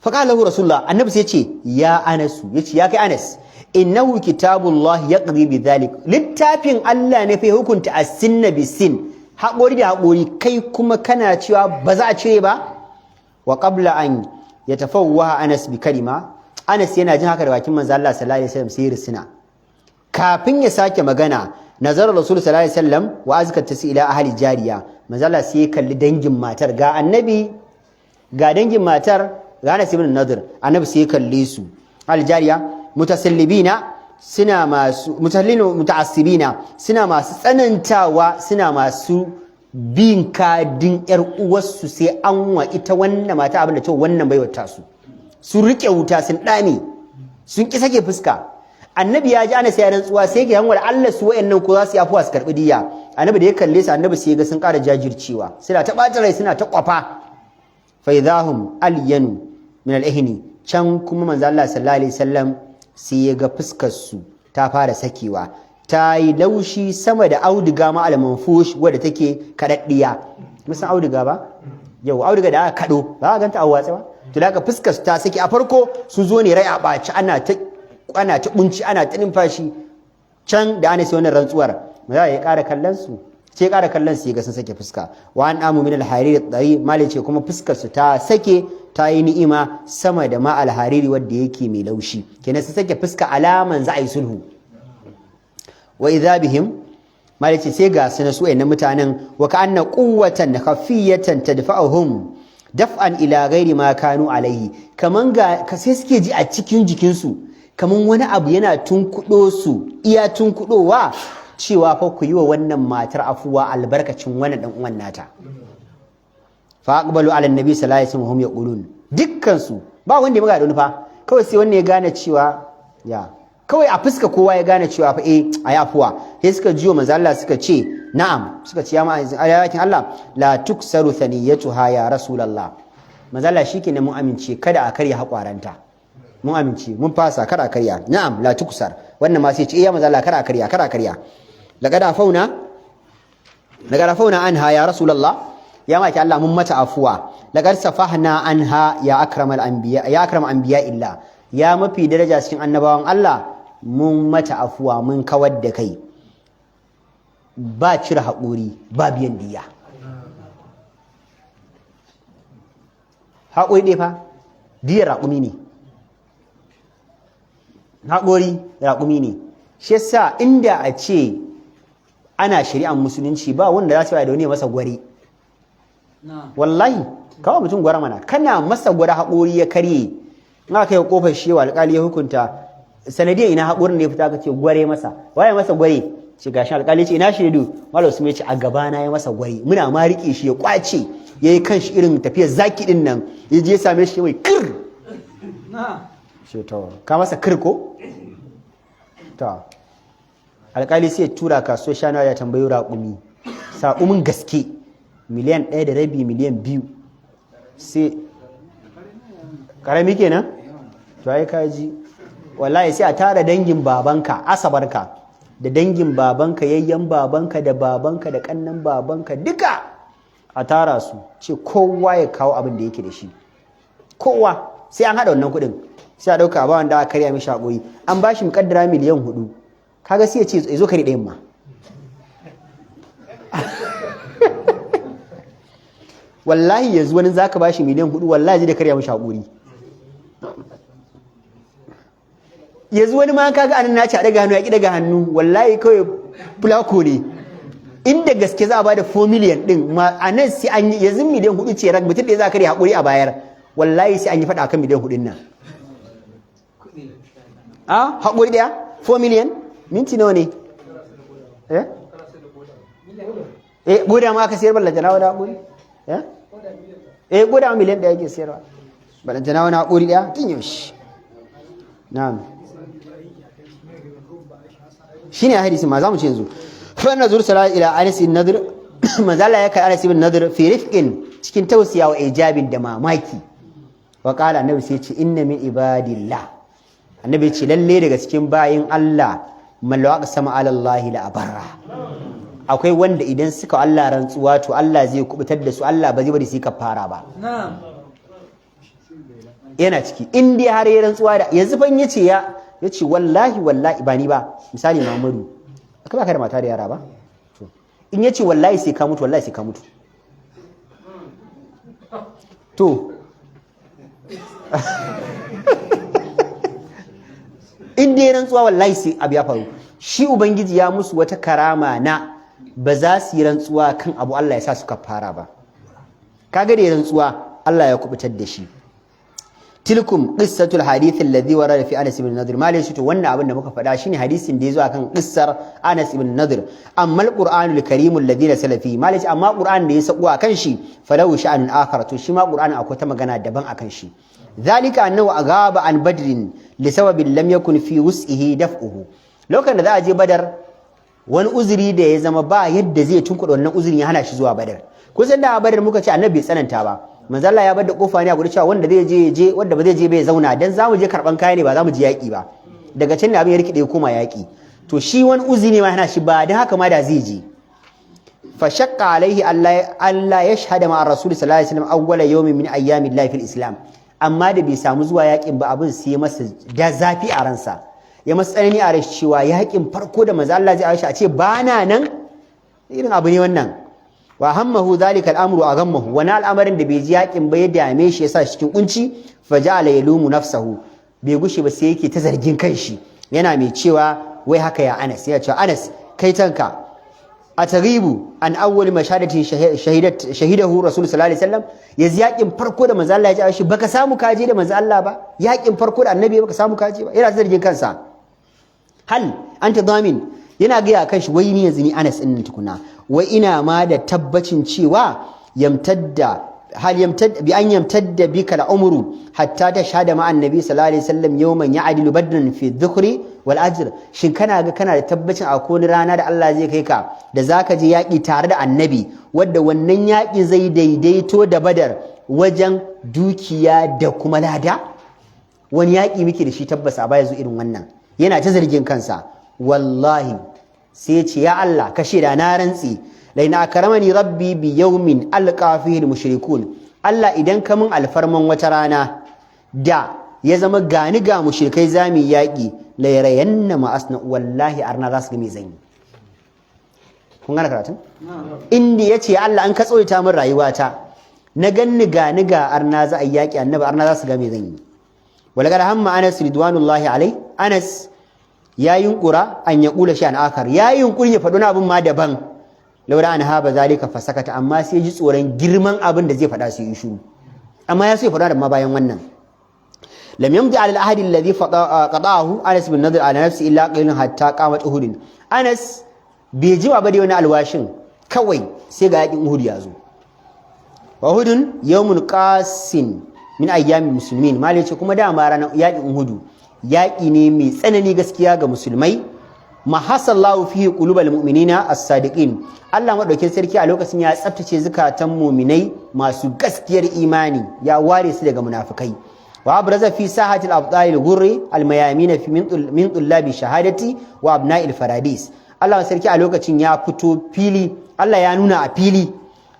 Faƙala lahu rasulullah, annabi sai yace ya Anasu, yace ya kai Anas, innahu kitabullah yaqdi bi dhalik, littafin Allah ne fa hukunta as-sinna bis-sin, haƙori da haƙori, kai kuma kana cewa ba za a cire ba. Wa qabla an yatafawwaha Anas bi kalima, Anas yana jin haka da bakin manzo Allah sallallahu alaihi wasallam sai risina. Kafin ya sake magana, nazar Rasul sallallahu alaihi wasallam wa azkat tasi ila ahli jariya, manzo Allah sai ya kalli dangin matar, ga annabi ga dangin matar ga Anas ibn Nadir, annabi sai ya kalle su. Ahli jariya mutasallibina suna masu mutaassibina suna masu tsanantawa, suna masu bin kadin yar uwarsu sai an wa ita wannan mata abin da ta wannan baiwar tasu. Sun rike wuta sun dame sun ki sake fuska. Annabi ya ji ana sai rantsuwa sai ga hanwar Allah su wayannan ko za su yafuwa su karbi diya. Annabi da ya kalle su annabi sai ga sun ƙara jajircewa, suna ta bata rai suna ta kwafa. Fa idahum alyanu min al-ihni, can kuma manzo Allah sallallahu alaihi wasallam sai ya ga fuskar su ta fara sakewa, ta yi laushi sama da auduga ma al-manfush wadda take kadaddiya. Musan auduga ba? Yau auduga da aka kado ba ka ganta a watsa ba? To da fuskar su ta sake, a farko su zo ne rai a baci ana ta bunci ana ta numfashi. Can da ana sai wannan rantsuwar maza ya ƙara kallon su, sai ƙara kallon su ya ga sun sake fuska. Wa an amu min al-hariri dari, mali ce kuma fuskar su ta sake, ta yi ni'ima sama da ma al-hariri wanda yake mai laushi. Kenan sun sake fuska alaman za a yi sulhu. Wa idha bihim, mali ce sai ga su na su wayannan mutanen, wa ka'anna quwwatan khafiyatan tadfa'uhum daf'an ila ghairi ma kanu alaihi, kaman ga sai suke ji a cikin jikinsu kaman wani abu yana tunkudo su, iya tunkudowa cewa fa ku yi wa wannan matar afuwa albarkacin wannan dan uwan nata. Fa aqbalu ala annabi sallallahu alaihi wasallam hum yaqulun, dukkan su ba wanda ya maga da fa, kawai sai wannan ya gane cewa ya kawai a fuska kowa ya gane cewa fa ayi afuwa. Sai suka jiyo manzo Allah suka ce na'am, suka ce ya ayatin Allah la tuksaru thaniyatuha ya rasulullah, manzo Allah shikenan mun amince kada a karya hakwaranta, mun amince mun fasa kada a karya. Na'am la tuksar, wannan ma sai ce ya manzo Allah kada a karya. Laqad afauna anha ya rasulullah, ya maki Allah mun mata afuwa. Laqad safahna anha ya akramal anbiya, ya akram anbiya illa, ya mafi daraja cikin annabawan Allah, mun mata afuwa mun kawar da kai, ba cire haƙuri ba biyan diya. Haƙuri ɗaya fa diyar raƙumi ne, haƙuri raƙumi ne. Shi yasa inda a ce ana shari'ar musulunci ba wanda za su yi da wani masa gwari. Wallahi kawai mutum gwara mana, kana masa gwara haƙuri ya karye, in aka yi kofar shewa alƙali ya hukunta sanadiyar ina haƙurin da ya fita ka ce gware masa, waye masa gware? Ce gashi alƙali ce ina shaidu, malam su ce a gabana ya masa gware, muna ma riƙe shi ya kwace, ya yi kanshi irin tafiyar zaki din nan, ya je ya same shi mai kir. Ce to ka masa kir ko? To alƙali sai ya tura kasuwar shanawa ya tambayi raƙumi, saƙumin gaske miliyan 1.5 miliyan 2, sai ƙarami kenan? To ai kaji wallahi sai a tara dangin babanka asabarka da dangin babanka yayyan babanka da babanka da kannan babanka duka a tara su, ce kowa ya kawo abin da yake da shi, kowa sai an haɗa wannan kuɗin, sai a ɗauka ba wanda aka karya mishi haƙuri, an ba shi muƙaddara miliyan 4, kaga sai ya ce zo kari ɗayan ma. Wallahi yanzu wani zaka ba shi miliyan 4 wallahi da karya mishi haƙuri. Yanzu wani ma kaga anan naci a daga hannu ya ki daga hannu, wallahi kawai fulako ne. Inda gaske za a bada 4 million din ma anan sai an yi, yanzu miliyan 4 ce rak mutum da za ka haƙuri a bayar, wallahi sai an yi faɗa akan miliyan 4 nan. A haƙuri ɗaya 4 million minti nawa ne? Goda ma aka sayar ballanta na wada haƙuri? guda miliyan 1 yake sayarwa balantana wani haƙuri ɗaya tun yaushe. Na'am, shine a hadisi ma za mu ce yanzu fa nazur sala ila Anas ibn Nadr manzala ya kai Anas ibn Nadr fi rifqin cikin tausiya wa ijabin da mamaki wa qala annabi sai ce inna min ibadillah annabi ce lalle daga cikin bayin Allah man law aqsama ala Allah la abarra akwai wanda idan suka Allah rantsuwa to Allah zai kubutar da su Allah ba zai bari su kafara ba. Yana ciki in dai har ya rantsuwa da yanzu ban yace wallahi ba ni ba misali Muhammadu aka baka da mata da yara ba to in yace wallahi sai ka mutu wallahi sai ka mutu to in dai rantsuwa wallahi sai abu ya faru shi ubangiji ya musu wata karama na ba za su yi rantsuwa kan abu Allah ya sa su kafara ba kaga da rantsuwa Allah ya kubutar da shi. Tilkum qissatul hadith alladhi warada fi Anas ibn Nadr malai shi to wannan abin da muka faɗa shine hadisin da yazo akan qissar Anas ibn Nadr amma al-Qur'anul Karim alladhi nasala fi malai amma Qur'an da ya sako akan shi falahu sha'anun akhar to shi ma Qur'ani akwai ta magana daban akan shi zalika annahu agaba an badrin li sababin lam yakun fi wus'ihi daf'uhu lokacin da za a je Badar wani uzuri da ya zama ba yadda zai tunkuɗa wannan uzurin ya hana shi zuwa Badar kusan da Badar muka ce annabi bai tsananta ba manzo Allah ya bar da kofa ne a gurin cewa wanda zai je wanda ba zai je bai zauna dan zamu je karban kaya ne ba zamu je yaki ba daga can ne abin ya rikide ya koma yaki to shi wani uzuri ne ma hana shi ba dan haka ma da zai je fa shaqqa alaihi Allah ya shahada ma rasul sallallahu alaihi wasallam awwala yawmin min ayyamil lahi fil islam amma da bai samu zuwa yakin ba abin sai masa da zafi a ransa ya masa tsanani a rashi cewa yakin farko da manzo Allah zai a ce bana nan irin abu ne wannan wa hammahu dhalika al-amru aghammahu wani al'amarin da bai ji yakin ba ya dame shi yasa cikin kunci faja'ala yalumu nafsahu bai gushe ba sai yake ta zargin kanshi yana mai cewa wai haka ya Anas ya ce Anas kai tanka ataghibu an awwal mashahadatin shahidahu rasul sallallahu alaihi wasallam yanzu yakin farko da manzo Allah ya ji shi baka samu kaje da manzo Allah ba yakin farko da annabi baka samu kaje ba yana zargin kansa hal anta damin yana ga kanshi wai ni yanzu ni Anas din tukuna wai ina ma da tabbacin cewa yamtadda bi an yamtadda bika al-umru hatta tashhada ma annabi sallallahu alaihi wasallam yawman ya'dilu badran fi dhukri wal ajr shin kana ga kana da tabbacin akwai wani rana da Allah zai kai ka da zaka je yaki tare da annabi wanda wannan yaki zai daidaito da Badar wajen dukiya da kuma lada wani yaki muke da shi tabbas a baya zo irin wannan yana ta zargin kansa wallahi sai ce ya Allah kashe da na rantsi laina akramani rabbi bi yawmin alqa fihi mushrikun Allah idan ka mun alfarman wata rana da ya zama gani ga mushrikai zamu yaki la yarayanna ma asna wallahi arna za su ga me zan yi kun gane karatun inda yace Allah an ka tsoyita min rayuwata na ganni ga arna za a yaki annabi arna za su ga me zan yi wala kada hamma Anas ridwanullahi alai Anas ya yunkura an ya kula shi an akar ya yunkuri ya faɗo na abin ma daban laura an haba zalika fasakata amma sai ji tsoron girman abin da zai faɗa su yi shiru amma ya so ya faɗa da ma bayan wannan lam yamdi ala al-ahadi alladhi qada'ahu Anas bin Nadr ala nafsi illa qilun hatta qamat Uhud Anas bai ji ba da wani alwashin kawai sai ga yakin Uhud ya zo wa Uhud yawmun qasin min ayyamin muslimin malai ce kuma dama ranar yakin Uhud yaƙi ne mai tsanani gaskiya ga musulmai mahasallahu fihi qulubal mu'minina as-sadiqin Allah madaukin sarki a lokacin ya tsaftace zukatan mu'minai masu gaskiyar imani ya ware su daga munafikai wa abraza fi sahatil abdal al-ghurri al-mayamin fi min tullabi shahadati wa abna'il faradis Allah sarki a lokacin ya fito fili Allah ya nuna a fili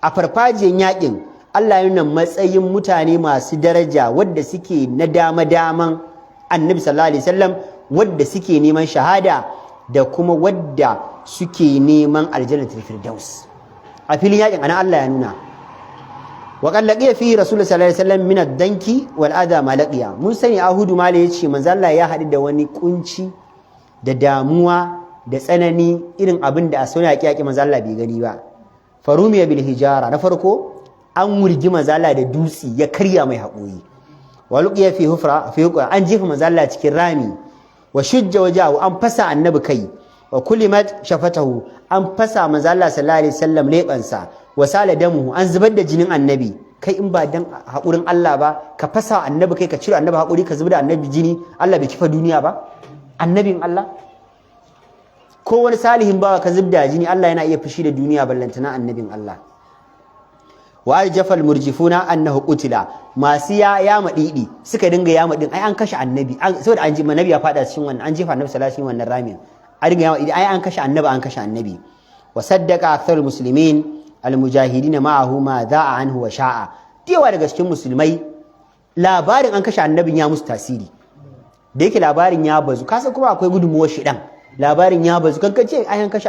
a farfajiyan yaƙin Allah ya nuna matsayin mutane masu daraja wadda suke na dama-daman annabi sallallahu alaihi wasallam wadda suke neman shahada da kuma wadda suke neman aljannatul firdaus a filin yakin ana Allah ya nuna wa qad laqiya fihi rasul sallallahu alaihi wasallam min ad-danki wal adha ma laqiya mun sani ahudu mala yace manzo Allah ya hadu da wani kunci da damuwa da tsanani irin abin da a sauna yaki manzo Allah bai gani ba farumiya bil hijara na farko an wurgi manzo Allah da dutsi ya karya mai haƙuri waluqiya fi hufra an jefa manzo Allah cikin rami wa shujja wajahu an fasa annabi kai wa kulimat shafatahu an fasa manzo Allah sallallahu alaihi wasallam lebansa wa sala damuhu an zubar da jinin annabi kai in ba dan haƙurin Allah ba ka fasa annabi kai ka cire annabi haƙuri ka zubar da annabi jini Allah bai kifa duniya ba annabin Allah ko wani salihin bawa ka zubda jini Allah yana iya fushi da duniya ballantana annabin Allah wa aljafal murjifuna annahu qutila masu ya madidi suka dinga ya madin ai an kashe annabi saboda an ji annabi ya fada cikin wannan an jefa annabi sallallahu alaihi wannan ramin an dinga ya madidi ai an kashe annabi wa saddaqa aktharul muslimin almujahidin ma'ahu ma da'a anhu wa sha'a dewa daga cikin musulmai labarin an kashe annabin ya musu tasiri da yake labarin ya bazu kasa kuma akwai gudunmuwar shidan labarin ya bazu kan kace ai an kashe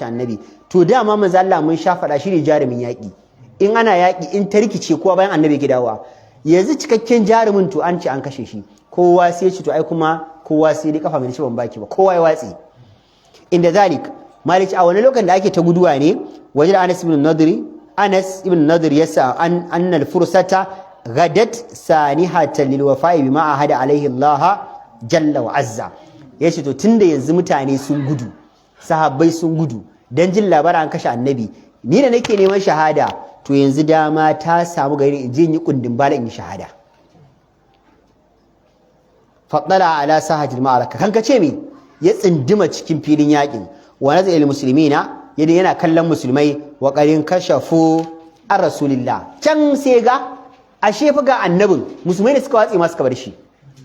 annabi to dama manzo Allah mun sha fada shi ne jarumin yaki in ana yaki in ta rikice kowa bayan annabi gidawa yanzu cikakken jarumin to an ce an kashe shi kowa sai ya ce to ai kuma kowa sai dai kafa mai ci ban baki ba kowa ya watsi inda zalik malik a wani lokacin da ake ta guduwa ne wajen Anas ibn Nadir yasa annal fursata gadat sanihatan lil wafa'i bima ahada alaihi Allah jalla wa azza yace to tunda yanzu mutane sun gudu sahabbai sun gudu dan jin labarin an kashe annabi ni da nake neman shahada to yanzu dama ta samu gari in je in yi kundin bala in yi shahada faɗala ala sahatil ma'araka kan kace me ya tsindima cikin filin yakin wa nazil muslimina yadda yana kallon musulmai wa qarin kashafu ar rasulillah can sai ga ashe fa ga annabin musulmai ne suka watsi ma suka bar shi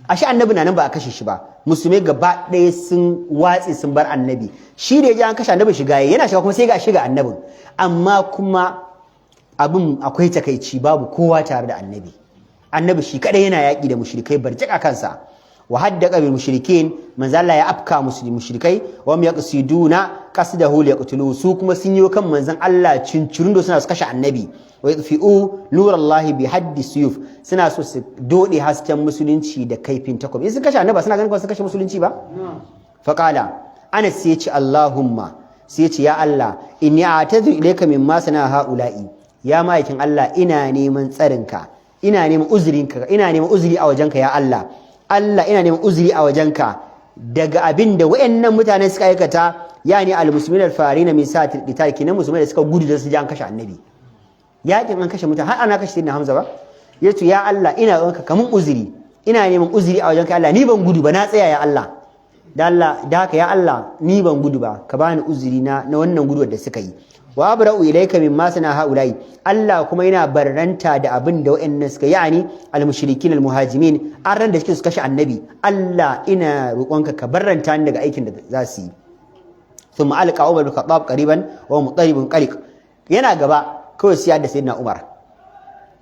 ashe annabi na nan ba a kashe shi ba musulmai gaba ɗaya sun watsi sun bar annabi shi da ya ji an kashe annabi shiga yana shiga kuma sai ga shiga annabin amma kuma abin akwai takaici babu kowa tare da annabi shi kadai yana yaki da mushrikai barjaka kansa wa haddaqa bil mushrikin manzo Allah ya afka mushrikai wa hum yaqsiduna qasdahu liyaqtulu su kuma sun yi kan manzon Allah cincirundo suna su kashe annabi wa yadfi'u nurallahi bi haddi suyuf suna so su dode hasken musulunci da kaifin takobi in sun kashe annabi suna ganin ko sun kashe musulunci ba fa qala Anas sai ya ce Allahumma sai ya ce ya Allah inni a'tadhu ilayka mimma sana haula'i ya ma'aikin Allah ina neman tsarinka ina neman uzurinka ina neman uzuri a wajenka ya Allah ina neman uzuri a wajenka daga abin da wayannan mutane suka aikata yani almuslimin alfarina min sa'atil qital kinan musulmai da suka gudu da su ji an kashe annabi yakin an kashe mutane har ana kashe sayyidina Hamza ba yace ya Allah ina roƙonka kamun uzuri ina neman uzuri a wajenka Allah ni ban gudu ba na tsaya ya Allah da haka ya Allah ni ban gudu ba ka bani uzuri na wannan guduwar da suka yi wa abra'u ilayka mimma sana haulai Allah kuma yana barranta da abin da wayannan suka yani almushrikin almuhajimin arran da suke su kashe annabi Allah ina roƙonka ka barranta ni daga aikin da za su yi thumma alqa Umar bin Khattab qariban wa mutaribun qaliq yana gaba kawai sai da sayyidina Umar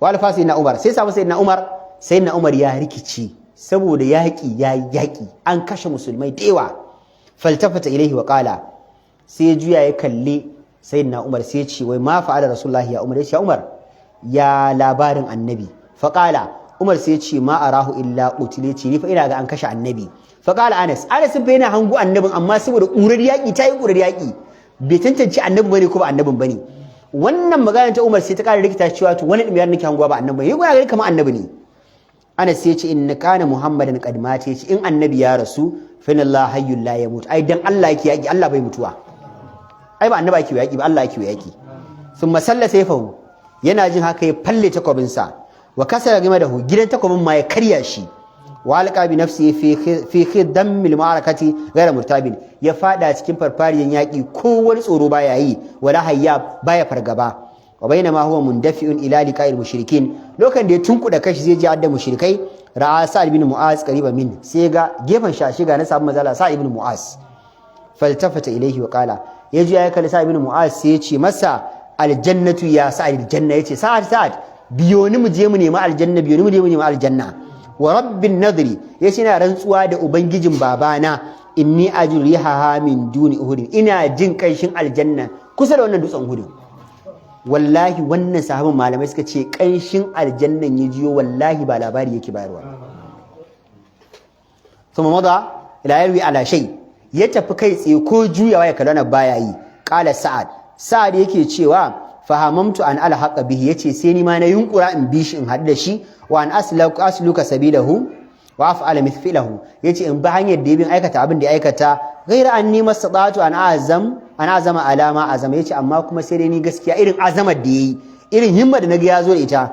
wa alfa sayyidina Umar sai samu sayyidina Umar ya rikici saboda yaki an kashe musulmai dewa faltafata ilaihi wa qala sai juya ya kalle sayyidina Umar sai ya ce wai ma fa'ala rasulullahi ya Umar ya ce Umar ya labarin annabi faqala Umar sai ya ce ma arahu illa qutile ce ni fa ina ga an kashe annabi faqala Anas fa yana hangu annabin amma saboda ƙurar yaki ta yi ƙurar yaki bai tantance annabi bane ko ba annabin bane wannan magana ta Umar sai ta ƙara rikita cewa to wani dimiyar nake hanguwa ba annabi bane yana ga kamar annabi ne Anas sai ya ce inna kana Muhammadan qad mata ya ce in annabi ya rasu fa inna Allah hayyul la yamut ai dan Allah yake yaki Allah bai mutuwa ai ba annabi ake yaki ba Allah ake yaki thumma salla sayfahu yana jin haka ya falle takobin sa wa kasara game da gidan takobin ma ya karya shi wa alqa bi nafsi fi khidam al ma'arakati ghayra murtabin ya fada cikin farfariyan yaki ko wani tsoro baya yi wala hayya baya fargaba wa bainama huwa mundafi'un ila liqa'il mushrikin lokacin da ya tunkuda kashi zai ji adda mushrikai ra'a sa'id bin mu'az qariban min sai ga gefen shashi ga na sabu mazala sa'id bin mu'az faltafata ilayhi wa qala ya ji ya kalli sa'id bin mu'az sai ya ce masa aljannatu ya sa'id aljanna yace sa'ad biyo ni mu je mu nemi aljanna biyo ni mu je mu nemi aljanna wa rabbin nadri yace ina rantsuwa da ubangijin babana inni ajru rihaha min duni uhud ina jin kanshin aljanna kusa da wannan dutsen uhud wallahi wannan sahabban malamai suka ce kanshin aljannan ya jiyo wallahi ba labari yake bayarwa thumma mada ila yarwi ala shay ya tafi kai tsaye ko juyawa ya kallona baya yi qala sa'ad yake cewa fahamamtu an alhaqa bihi yace sai ni ma na yunkura in bi shi in hadu da shi wa an asluka sabilahu wa af'ala mithlahu yace in ba hanyar da yabin aikata abin da ya aikata ghaira anni mastata'tu an azama alama azama yace amma kuma sai dai ni gaskiya irin azamar da yayi irin himma da naga yazo da ita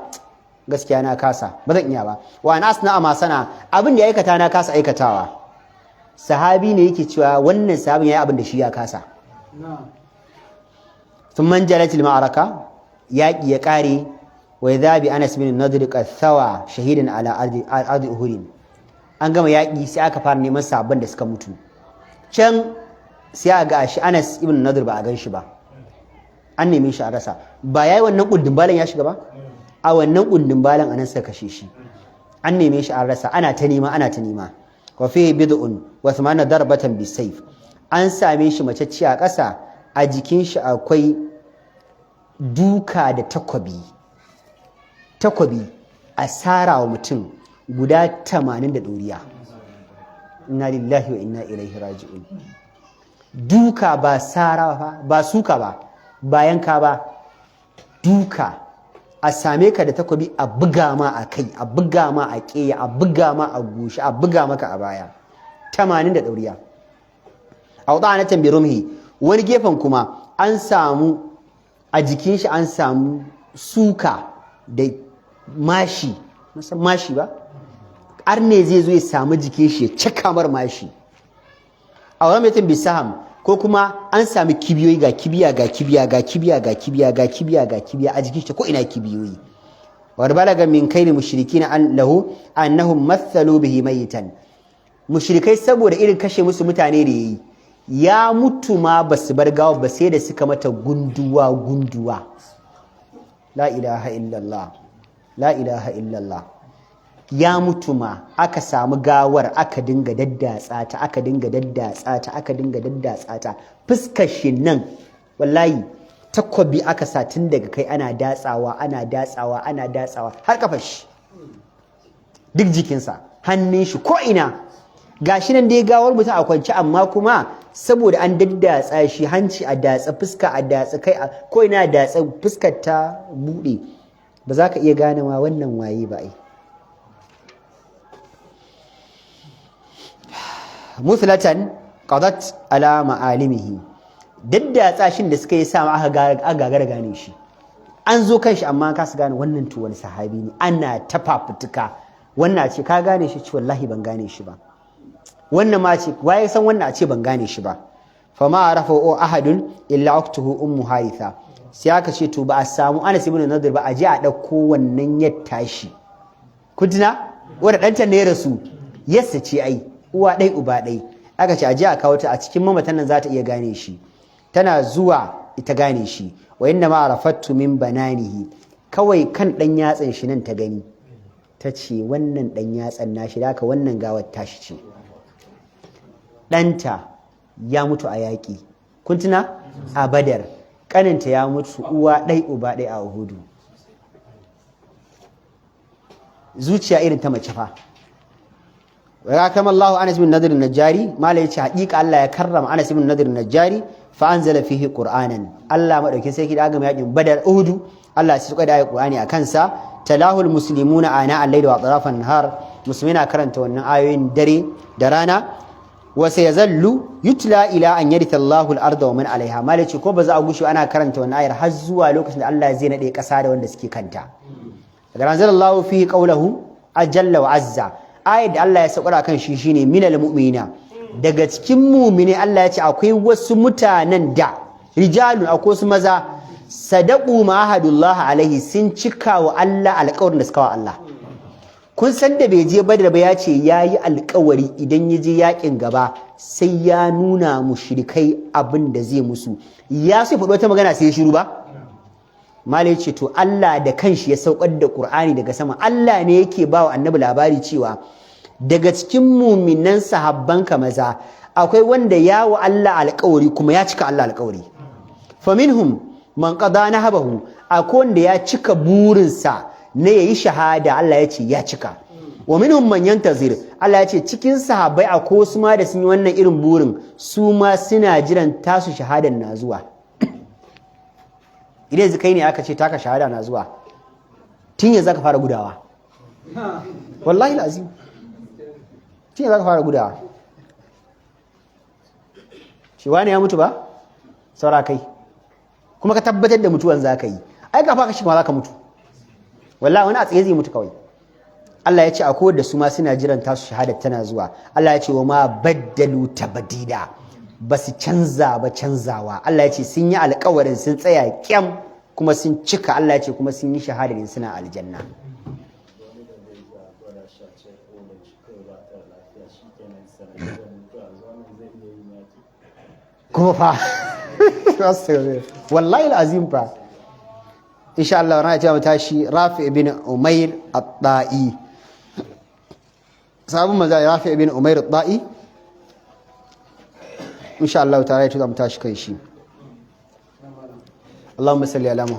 gaskiya na kasa ba zan iya ba wa an asna ma sana abin da ya aikata na kasa aikatawa sahabi ne yake cewa wannan sahabin yayi abin da shi ya kasa thumma jalatil ma'araka yaqi ya kare wa idha bi Anas bin Nadr qathawa shahidan ala ardi Uhud an gama yaki sai aka fara neman sabon da suka mutu can sai a ga shi Anas ibn Nadr ba a gan shi ba an neme shi a rasa ba yayi wannan kundin balan ya shiga ba a wannan kundin balan anan suka kashe shi an neme shi a rasa ana ta nema wa fihi bid'un wa thamana darbatan bisayf an same shi macecci a ƙasa a jikin shi akwai duka da takobi a sara wa mutum guda 80 da doriya inna lillahi wa inna ilaihi raji'un duka ba sara ba suka ba bayan ka ba duka a same ka da takobi a buga ma a kai a buga ma a ƙeya a buga ma a goshi a buga maka a baya 80 da ɗauriya a wata na tambi rumhi wani gefen kuma an samu a jikin shi an samu suka da mashi ba arne zai zo ya samu jikin shi ya caka mar mashi a wani mutum bisaham ko kuma an sami kibiyoyi ga kibiya a jikin shi ko ina kibiyoyi wa balaga min kaini mushrikina an lahu annahum mathalu bihi mayitan mushrikai saboda irin kashe musu mutane da yayi ya mutu ma basu bar gawa ba sai da suka mata gunduwa la ilaha illallah ya mutu ma aka samu gawar aka dinga daddatsa ta fuskar shi nan wallahi takwabi aka sa tun daga kai ana datsawa har kafar shi duk jikinsa hannun shi ko ina gashi nan dai gawar mutum a kwance amma kuma saboda an daddatsa shi hanci a datsa fuska a datsa kai ko ina datsa fuskar ta bude ba za ka iya gane ma wannan waye ba ai muslatan qadat ala ma'alimihi daddatsa shin da suka yi sa aka gagara gane shi an zo kan shi amma ka su gane wannan to wani sahabi ne ana tafafutuka wannan ce ka gane shi ce wallahi ban gane shi ba wannan ma ce waye san wannan a ce ban gane shi ba fa ma arafa ahadun illa uktuhu ummu haitha sai aka ce to ba a samu Anas ibn Nadir ba a je a dauko wannan ya tashi kudina wanda danta ne rasu yassa ce ai uwa dai uba dai aka ce a je a kawo ta a cikin mamatan nan za ta iya gane shi tana zuwa ita gane shi wa inna ma arafattu min bananihi kawai kan dan yatsan shi nan ta gani ta ce wannan dan yatsan nashi da wannan gawar tashi ce ɗanta ya mutu a yaƙi kun tuna a Badar ƙaninta ya mutu uwa ɗai uba ɗai a Uhudu zuciya irin ta mace fa wa kama Allah Anas bin Nadir an-Najjari mala yace haƙiƙa Allah ya karrama Anas bin Nadir an-Najjari fa anzala fihi Qur'anan Allah madaukin sai da ga yaƙin Badar Uhudu Allah ya suka da Qur'ani a kansa talahul muslimuna ana al-layli wa atrafan nahar musulmina karanta wannan ayoyin dare da rana wa sayazallu yutla ila an yaritha Allahu al-ardha wa man 'alayha malaci ko ba za a gushi ana karanta wannan ayar har zuwa lokacin da Allah zai nade kasa da wanda suke kanta daga anzalallahu fihi qawluhu ajalla wa azza ayar da Allah ya saukar kan shi shine minal mu'minina daga cikin mu'mini Allah ya ce akwai wasu mutanen da rijalun akwai wasu maza sadaqu ma ahadullah alaihi sun cika wa Allah alƙawarin da suka wa Allah kun san da bai je Badar ba ya ce yayi alƙawari idan ya je yakin gaba sai ya nuna mushrikai abin da zai musu ya sai faɗo ta magana sai ya shiru ba malai ce to Allah da kanshi ya saukar da Qur'ani daga sama Allah ne yake ba wa annabi labari cewa daga cikin muminan sahabbanka maza akwai wanda ya wa Allah alƙawari kuma ya cika Allah alƙawari faminhum man qada nahabahu akwai wanda ya cika burinsa ne yayi shahada Allah ya ce ya cika wa minhum man yantazir Allah ya ce cikin sahabbai akwai wasu ma da sun yi wannan irin burin su ma suna jiran tasu shahadan na zuwa idan kai ne aka ce taka shahada na zuwa tun yanzu zaka fara gudawa wallahi lazim tun yanzu zaka fara gudawa shi wani ya mutu ba saura kai kuma ka tabbatar da mutuwan zaka yi ai ka faka shi kuma zaka mutu wallahi wani a tsaye zai mutu kawai. Allah ya ce a kowanne su ma suna jiran tasu shahada tana zuwa. Allah ya ce wa ma baddalu tabdila, ba su canza ba canzawa. Allah ya ce sun yi alƙawarin sun tsaya kyam kuma sun cika. Allah ya ce kuma sun yi shahada ne suna aljanna. kuma fa wallahi alazim fa insha Allah rana ta tashi Rafi ibn Umair at-Ta'i, sabon maza Rafi ibn Umair at-Ta'i insha Allah ta'ala ta tashi kai shi. Allahumma salli ala Muhammad